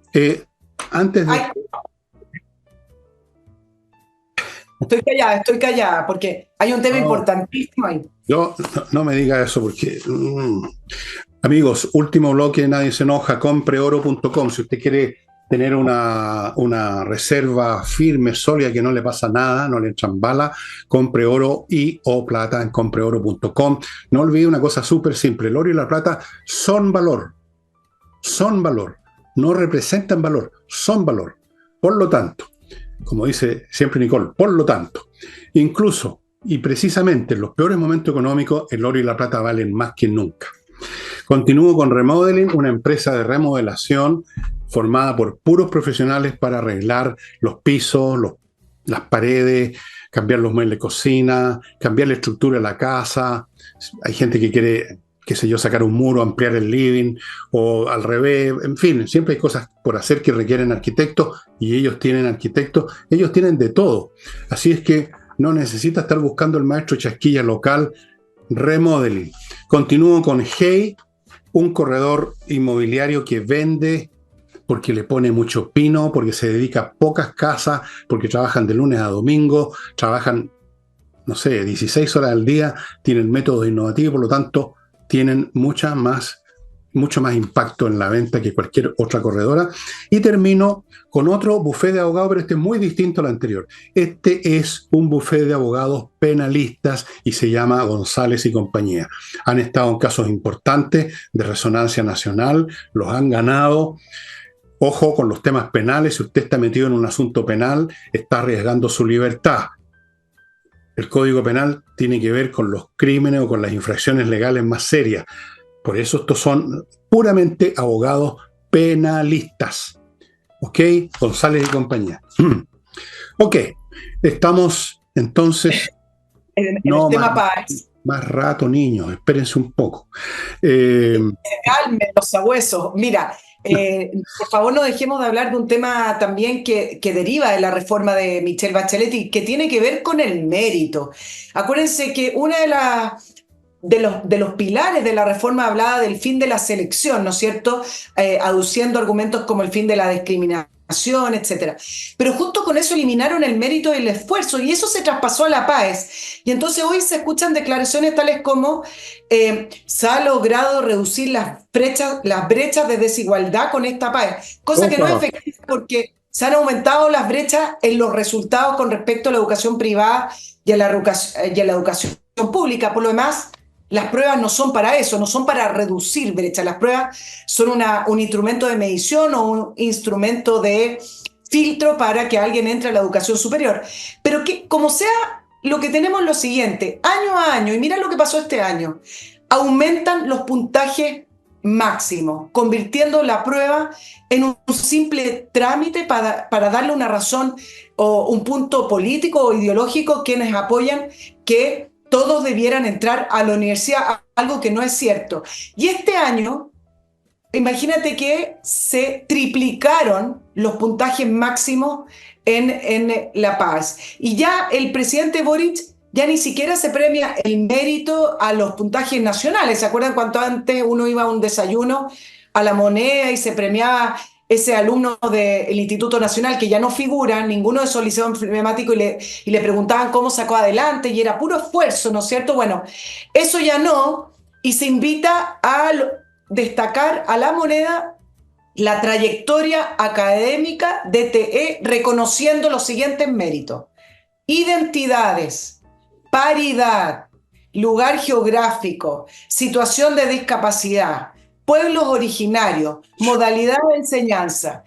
antes de... Estoy callada, porque hay un tema importantísimo ahí. No me diga eso, porque... Amigos, último bloque, nadie se enoja, compreoro.com. Si usted quiere tener una reserva firme, sólida, que no le pasa nada, no le echan bala, compre oro y o plata en compreoro.com. No olvide una cosa súper simple, el oro y la plata son valor, no representan valor, son valor. Por lo tanto, como dice siempre Nicole, por lo tanto, incluso y precisamente en los peores momentos económicos, el oro y la plata valen más que nunca. Continúo con Remodeling, una empresa de remodelación formada por puros profesionales para arreglar los pisos, las paredes, cambiar los muebles de cocina, cambiar la estructura de la casa. Hay gente que quiere, qué sé yo, sacar un muro, ampliar el living, o al revés. En fin, siempre hay cosas por hacer que requieren arquitectos, y ellos tienen arquitectos, ellos tienen de todo. Así es que no necesita estar buscando el maestro chasquilla local. Remodeling. Continúo con Hey, un corredor inmobiliario que vende porque le pone mucho pino, porque se dedica a pocas casas, porque trabajan de lunes a domingo, trabajan, no sé, 16 horas al día, tienen métodos innovativos, por lo tanto, tienen mucho más impacto en la venta que cualquier otra corredora. Y termino con otro bufete de abogados, pero este es muy distinto al anterior. Este es un bufete de abogados penalistas y se llama González y compañía. Han estado en casos importantes de resonancia nacional, los han ganado. Ojo con los temas penales, si usted está metido en un asunto penal, está arriesgando su libertad. El Código Penal tiene que ver con los crímenes o con las infracciones legales más serias. Por eso estos son puramente abogados penalistas. ¿Ok? González y compañía. Ok, estamos entonces... En el tema paz. Más rato, niños, espérense un poco. Eh, Calmen los sabuesos. Mira, por favor no dejemos de hablar de un tema también que deriva de la reforma de Michelle Bachelet y que tiene que ver con el mérito. Acuérdense que una de los pilares de la reforma hablaba del fin de la selección, ¿no es cierto? Aduciendo argumentos como el fin de la discriminación, etcétera. Pero justo con eso eliminaron el mérito y el esfuerzo y eso se traspasó a la PAES. Y entonces hoy se escuchan declaraciones tales como se ha logrado reducir las brechas de desigualdad con esta PAES, cosa que no es opa, efectiva porque se han aumentado las brechas en los resultados con respecto a la educación privada y a la educación pública. Por lo demás, las pruebas no son para eso, no son para reducir brechas. Las pruebas son un instrumento de medición o un instrumento de filtro para que alguien entre a la educación superior. Pero que, como sea, lo que tenemos es lo siguiente, año a año, y mira lo que pasó este año, aumentan los puntajes máximos, convirtiendo la prueba en un simple trámite para darle una razón o un punto político o ideológico a quienes apoyan que todos debieran entrar a la universidad, algo que no es cierto. Y este año, imagínate que se triplicaron los puntajes máximos en La Paz. Y ya el presidente Boric ya ni siquiera se premia el mérito a los puntajes nacionales. ¿Se acuerdan cuánto antes uno iba a un desayuno a La Moneda y se premiaba ese alumno del Instituto Nacional que ya no figura, ninguno de esos liceos emblemáticos, y le preguntaban cómo sacó adelante y era puro esfuerzo, ¿no es cierto? Bueno, eso ya no, y se invita a destacar a La Moneda la trayectoria académica de TE reconociendo los siguientes méritos: identidades, paridad, lugar geográfico, situación de discapacidad, pueblos originarios, modalidad de enseñanza.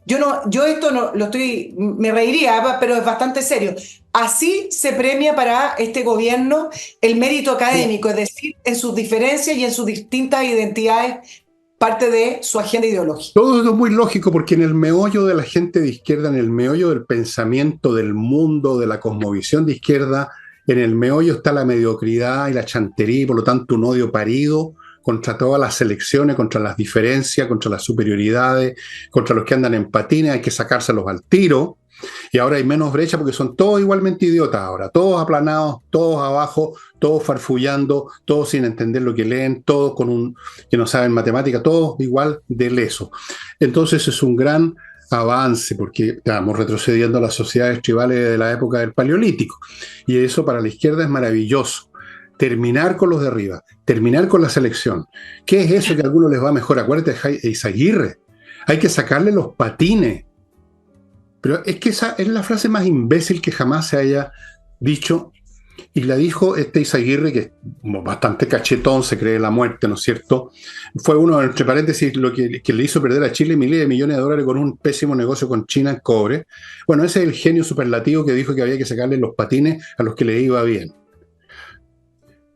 Yo esto no lo estoy, me reiría, pero es bastante serio. Así se premia para este gobierno el mérito académico, es decir, en sus diferencias y en sus distintas identidades, parte de su agenda ideológica. todo esto es muy lógico porque en el meollo de la gente de izquierda, en el meollo del pensamiento del mundo, de la cosmovisión de izquierda, en el meollo está la mediocridad y la chantería y por lo tanto un odio parido contra todas las selecciones, contra las diferencias, contra las superioridades, contra los que andan en patines, hay que sacárselos al tiro. Y ahora hay menos brecha porque son todos igualmente idiotas ahora, todos aplanados, todos abajo, todos farfullando, todos sin entender lo que leen, todos con un que no saben matemática, todos igual de leso. Entonces es un gran avance porque estamos retrocediendo a las sociedades tribales de la época del Paleolítico. Y eso para la izquierda es maravilloso. Terminar con los de arriba, terminar con la selección. ¿Qué es eso que a algunos les va mejor? Acuérdate de Izaguirre. Hay que sacarle los patines. Pero es que esa es la frase más imbécil que jamás se haya dicho. Y la dijo este Izaguirre, que es bastante cachetón, se cree la muerte, ¿no es cierto? Fue uno, entre paréntesis, lo que le hizo perder a Chile miles de millones de dólares con un pésimo negocio con China en cobre. Bueno, ese es el genio superlativo que dijo que había que sacarle los patines a los que le iba bien.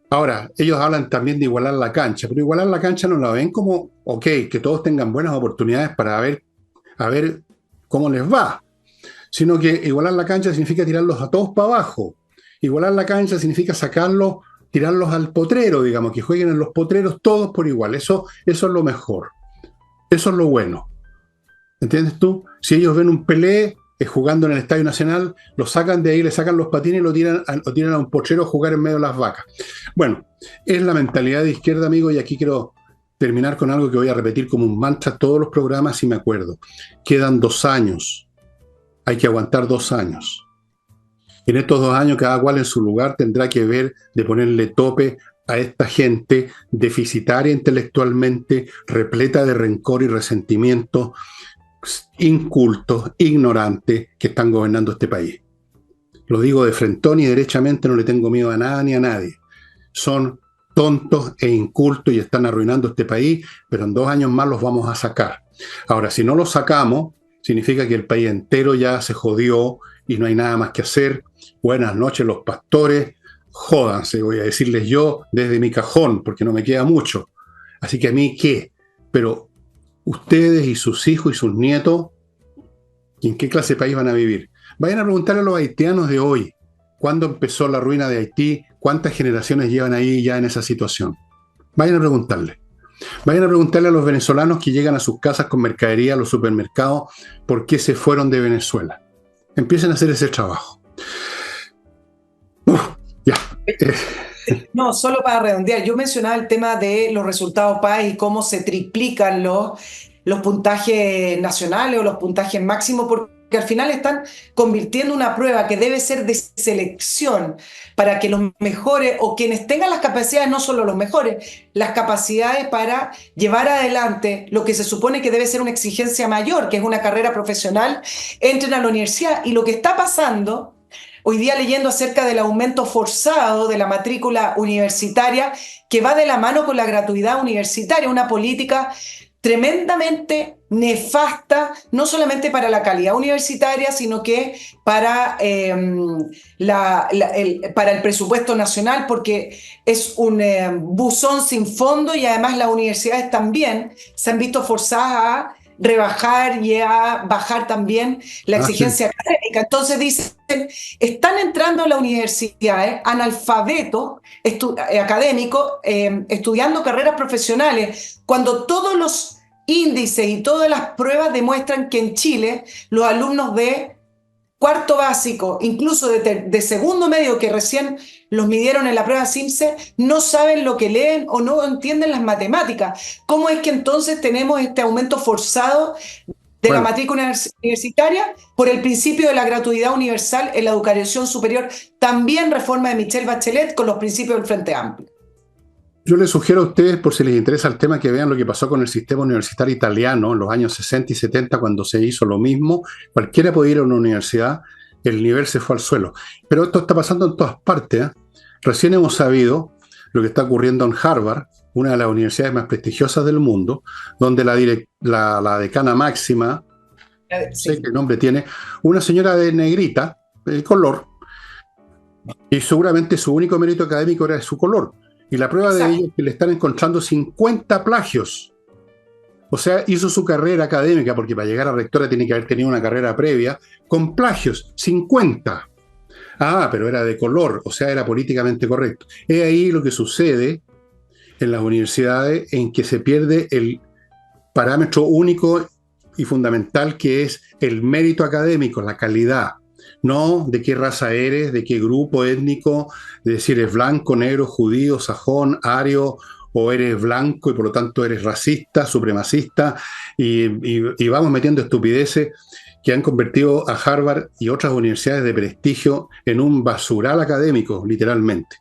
Ahora, ellos hablan también de igualar la cancha, pero igualar la cancha no la ven como, ok, que todos tengan buenas oportunidades para a ver cómo les va, sino que igualar la cancha significa tirarlos a todos para abajo. Igualar la cancha significa sacarlos, tirarlos al potrero, digamos, que jueguen en los potreros todos por igual. Eso es lo mejor. Eso es lo bueno. ¿Entiendes tú? Si ellos ven un Pelé jugando en el Estadio Nacional, lo sacan de ahí, le sacan los patines y lo tiran a un potrero a jugar en medio de las vacas. Bueno, es la mentalidad de izquierda, amigo, y aquí quiero terminar con algo que voy a repetir como un mantra todos los programas si me acuerdo. Quedan 2 años. Hay que aguantar 2 años. En estos 2 años, cada cual en su lugar tendrá que ver de ponerle tope a esta gente deficitaria intelectualmente, repleta de rencor y resentimiento, incultos, ignorantes, que están gobernando este país. Lo digo de frentón y derechamente, no le tengo miedo a nada ni a nadie. Son tontos e incultos y están arruinando este país, pero en 2 años más los vamos a sacar. Ahora, si no los sacamos, significa que el país entero ya se jodió y no hay nada más que hacer. Buenas noches los pastores, jódanse, voy a decirles yo desde mi cajón, porque no me queda mucho. Así que a mí, ¿qué? Pero ustedes y sus hijos y sus nietos, ¿en qué clase de país van a vivir? Vayan a preguntarle a los haitianos de hoy, ¿Cuándo empezó la ruina de Haití? ¿Cuántas generaciones llevan ahí ya en esa situación? Vayan a preguntarle. Vayan a preguntarle a los venezolanos que llegan a sus casas con mercadería a los supermercados por qué se fueron de Venezuela. Empiecen a hacer ese trabajo. Ya. No, solo para redondear, yo mencionaba el tema de los resultados PAE y cómo se triplican los puntajes nacionales o los puntajes máximos, porque al final están convirtiendo una prueba que debe ser de selección para que los mejores o quienes tengan las capacidades, no solo los mejores, las capacidades para llevar adelante lo que se supone que debe ser una exigencia mayor, que es una carrera profesional, entren a la universidad. Y lo que está pasando hoy día, leyendo acerca del aumento forzado de la matrícula universitaria, que va de la mano con la gratuidad universitaria, una política tremendamente nefasta, no solamente para la calidad universitaria, sino que para, para el presupuesto nacional, porque es un buzón sin fondo, y además las universidades también se han visto forzadas a rebajar y a bajar también la exigencia Sí. académica. Entonces dicen, están entrando a las universidades analfabetos académicos, estudiando carreras profesionales, cuando todos los índices y todas las pruebas demuestran que en Chile los alumnos de cuarto básico, incluso de segundo medio, que recién los midieron en la prueba CIMSE, no saben lo que leen o no entienden las matemáticas. ¿Cómo es que entonces tenemos este aumento forzado de la Bueno, matrícula universitaria por el principio de la gratuidad universal en la educación superior? También reforma de Michelle Bachelet con los principios del Frente Amplio. yo les sugiero a ustedes, por si les interesa el tema, que vean lo que pasó con el sistema universitario italiano en los años 60 y 70, cuando se hizo lo mismo. Cualquiera podía ir a una universidad, el nivel se fue al suelo. Pero esto está pasando en todas partes, ¿eh? Recién hemos sabido lo que está ocurriendo en Harvard, una de las universidades más prestigiosas del mundo, donde la decana máxima, no sé Sí. qué nombre tiene, una señora de negrita, de color, y seguramente su único mérito académico era su color. Y la prueba de ello Exacto. es que le están encontrando 50 plagios. O sea, hizo su carrera académica, porque para llegar a rectora tiene que haber tenido una carrera previa, con plagios, 50. Ah, pero era de color, o sea, era políticamente correcto. Es ahí lo que sucede en las universidades, en que se pierde el parámetro único y fundamental, que es el mérito académico, la calidad. No de qué raza eres, de qué grupo étnico, de si eres blanco, negro, judío, sajón, ario, o eres blanco y por lo tanto eres racista, supremacista, y vamos metiendo estupideces que han convertido a Harvard y otras universidades de prestigio en un basural académico, literalmente.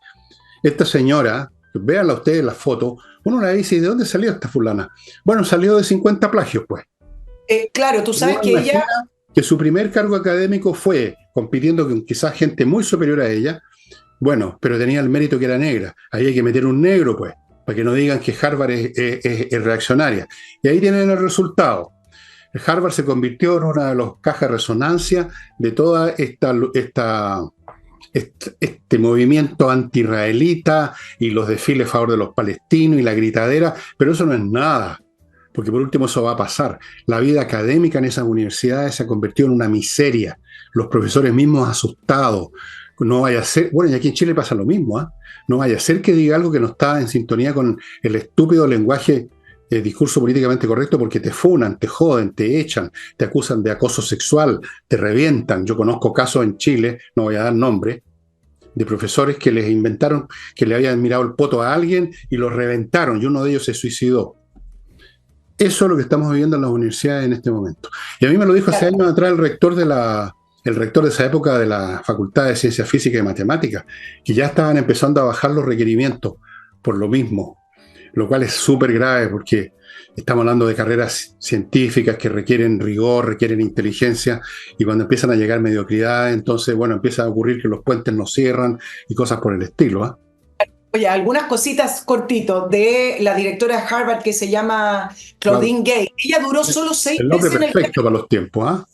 Esta señora, véanla ustedes en la foto, uno la dice: ¿de dónde salió esta fulana? Bueno, salió de 50 plagios, pues. Claro, tú sabes Uno que ella... imagina que su primer cargo académico fue compitiendo con quizás gente muy superior a ella. Bueno, pero tenía el mérito que era negra. Ahí hay que meter un negro, pues, para que no digan que Harvard es reaccionaria. Y ahí tienen el resultado. Harvard se convirtió en una de las cajas de resonancia de toda este movimiento anti-israelita y los desfiles a favor de los palestinos y la gritadera, pero eso no es nada, porque por último eso va a pasar. La vida académica en esas universidades se ha convertido en una miseria, los profesores mismos asustados. No vaya a ser, bueno, y aquí en Chile pasa lo mismo, ¿eh? No vaya a ser que diga algo que no está en sintonía con el estúpido lenguaje, discurso políticamente correcto, porque te funan, te joden, te echan, te acusan de acoso sexual, te revientan. Yo conozco casos en Chile, no voy a dar nombre, de profesores que les inventaron que le habían mirado el poto a alguien y lo reventaron, y uno de ellos se suicidó. Eso es lo que estamos viviendo en las universidades en este momento. Y a mí me lo dijo hace años atrás el rector de esa época de la Facultad de Ciencias Físicas y Matemáticas, que ya estaban empezando a bajar los requerimientos por lo mismo, lo cual es súper grave, porque estamos hablando de carreras científicas que requieren rigor, requieren inteligencia, y cuando empiezan a llegar mediocridades, entonces, bueno, empieza a ocurrir que los puentes no cierran y cosas por el estilo, ¿eh? Oye, algunas cositas cortito de la directora de Harvard que se llama Claro. Claudine Gay. Ella duró solo 6 El nombre meses en el perfecto cargo. para los tiempos, ¿ah?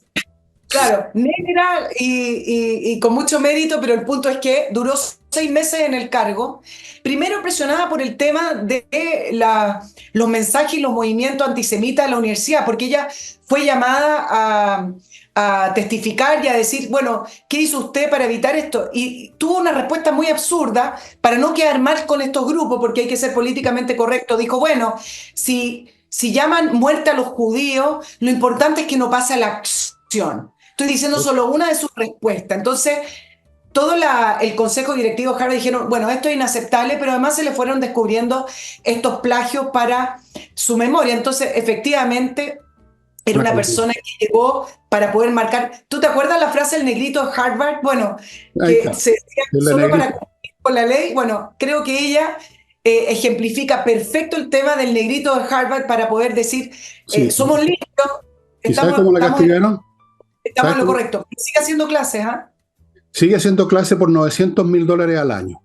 Claro, negra y con mucho mérito, pero el punto es que duró 6 meses en el cargo. Primero presionada por el tema de los mensajes y los movimientos antisemitas de la universidad, porque ella fue llamada a testificar y a decir, bueno, ¿qué hizo usted para evitar esto? Y tuvo una respuesta muy absurda para no quedar mal con estos grupos, porque hay que ser políticamente correcto. Dijo, bueno, si llaman muerte a los judíos, lo importante es que no pase a la acción. Estoy diciendo solo una de sus respuestas. Entonces, el consejo directivo de Harvard dijeron, bueno, esto es inaceptable, pero además se le fueron descubriendo estos plagios para su memoria. Entonces, efectivamente, era una persona que llegó para poder marcar. ¿Tú te acuerdas la frase del negrito de Harvard? Bueno, Ahí que está. se decía solo para cumplir con la ley. Bueno, creo que ella ejemplifica perfecto el tema del negrito de Harvard para poder decir, Sí. somos limpios, ¿Y sabes cómo la castigaron? estamos en lo correcto. Sigue haciendo clases, ¿ah? Sigue haciendo clase por $900.000 al año.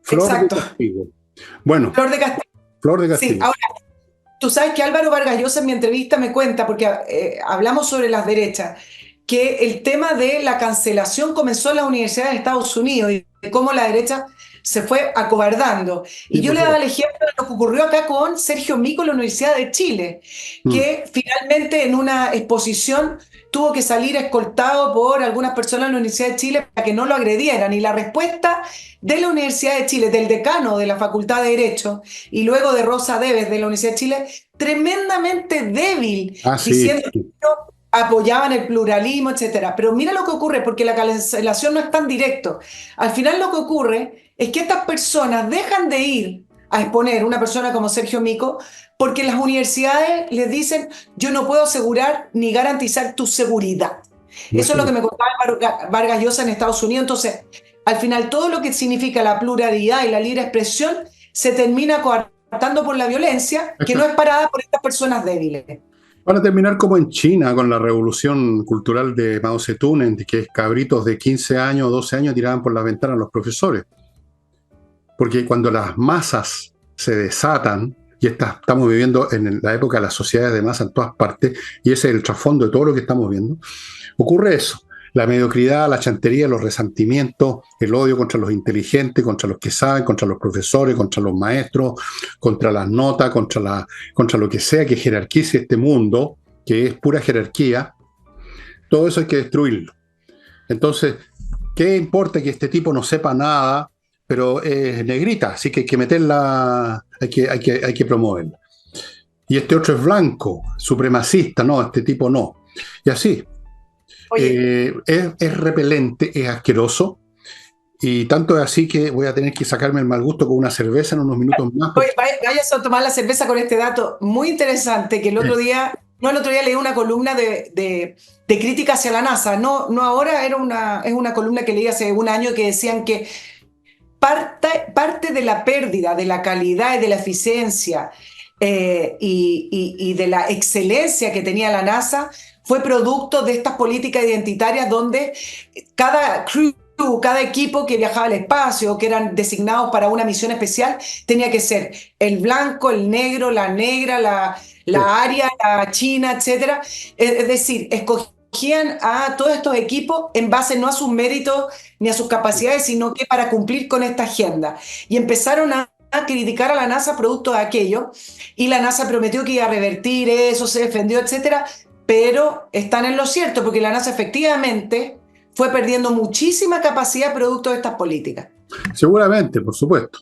Flor Exacto. de castigo. Bueno, Flor de castigo. flor de Sí, castigo. ahora, tú sabes que Álvaro Vargas Llosa en mi entrevista me cuenta, porque hablamos sobre las derechas, que el tema de la cancelación comenzó en las universidades de Estados Unidos y de cómo la derecha se fue acobardando. Y Sí, yo por le daba favor. el ejemplo de lo que ocurrió acá con Sergio Mico en la Universidad de Chile, que finalmente en una exposición tuvo que salir escoltado por algunas personas en la Universidad de Chile para que no lo agredieran. Y la respuesta de la Universidad de Chile, del decano de la Facultad de Derecho y luego de Rosa Deves de la Universidad de Chile, tremendamente débil, Ah, sí. diciendo que no apoyaban el pluralismo, etcétera. Pero mira lo que ocurre, porque la cancelación no es tan directo. Al final lo que ocurre es que estas personas dejan de ir a exponer una persona como Sergio Mico porque las universidades les dicen, yo no puedo asegurar ni garantizar tu seguridad. Eso es lo que me contaba Vargas Llosa en Estados Unidos. Entonces, al final, todo lo que significa la pluralidad y la libre expresión se termina coartando por la violencia, que no es parada por estas personas débiles. Van a terminar como en China con la revolución cultural de Mao Zedong, en que cabritos de 15 años, 12 años tiraban por la ventana a los profesores. Porque cuando las masas se desatan, y estamos viviendo en la época de las sociedades de masa en todas partes, y ese es el trasfondo de todo lo que estamos viendo, ocurre eso. La mediocridad, la chantería, los resentimientos, el odio contra los inteligentes, contra los que saben, contra los profesores, contra los maestros, contra las notas, contra lo que sea que jerarquice este mundo, que es pura jerarquía, todo eso hay que destruirlo. Entonces, ¿qué importa que este tipo no sepa nada, pero es negrita, así que hay que meterla, hay que promoverla? Y este otro es blanco, supremacista, no, este tipo no. Y así. Es repelente, es asqueroso, y tanto es así que voy a tener que sacarme el mal gusto con una cerveza en unos minutos más. Oye, vayas a tomar la cerveza con este dato muy interesante, que el otro día leí una columna de crítica hacia la NASA, no ahora, es una columna que leí hace un año que decían que parte de la pérdida de la calidad y de la eficiencia y de la excelencia que tenía la NASA fue producto de estas políticas identitarias donde cada crew, cada equipo que viajaba al espacio, que eran designados para una misión especial, tenía que ser el blanco, el negro, la negra, la aria, la china, etc. Es decir, escogían a todos estos equipos en base no a sus méritos ni a sus capacidades, sino que para cumplir con esta agenda. Y empezaron a criticar a la NASA producto de aquello, y la NASA prometió que iba a revertir eso, se defendió, etcétera, pero están en lo cierto, porque la NASA efectivamente fue perdiendo muchísima capacidad producto de estas políticas. Seguramente, por supuesto.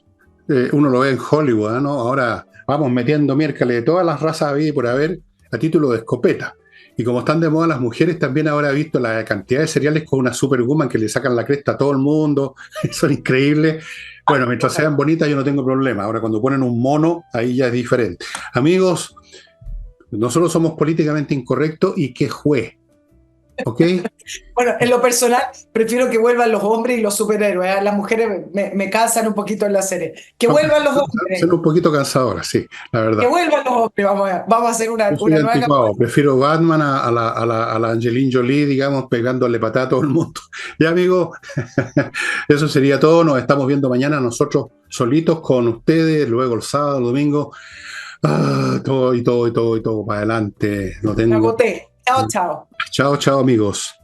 Uno lo ve en Hollywood, ¿no? Ahora vamos metiendo miércoles de todas las razas habidas y por haber a título de escopeta. Y como están de moda las mujeres, también ahora he visto la cantidad de seriales con una superwoman que le sacan la cresta a todo el mundo. Son increíbles. Bueno, mientras sean bonitas yo no tengo problema. Ahora cuando ponen un mono, ahí ya es diferente. Amigos, nosotros somos políticamente incorrectos y qué juez. ¿Ok? Bueno, en lo personal, prefiero que vuelvan los hombres y los superhéroes. Las mujeres me cansan un poquito en la serie. Que vuelvan los hombres. Son un poquito cansadoras, sí, la verdad. Que vuelvan los hombres. Vamos a hacer una nueva campaña. Prefiero Batman a la Angelina Jolie, digamos, pegándole patada a todo el mundo. Ya, amigo, eso sería todo. Nos estamos viendo mañana nosotros solitos con ustedes, luego el sábado, el domingo. Todo para adelante. No tengo. Me agoté. Chao, chao. Chao, chao, amigos.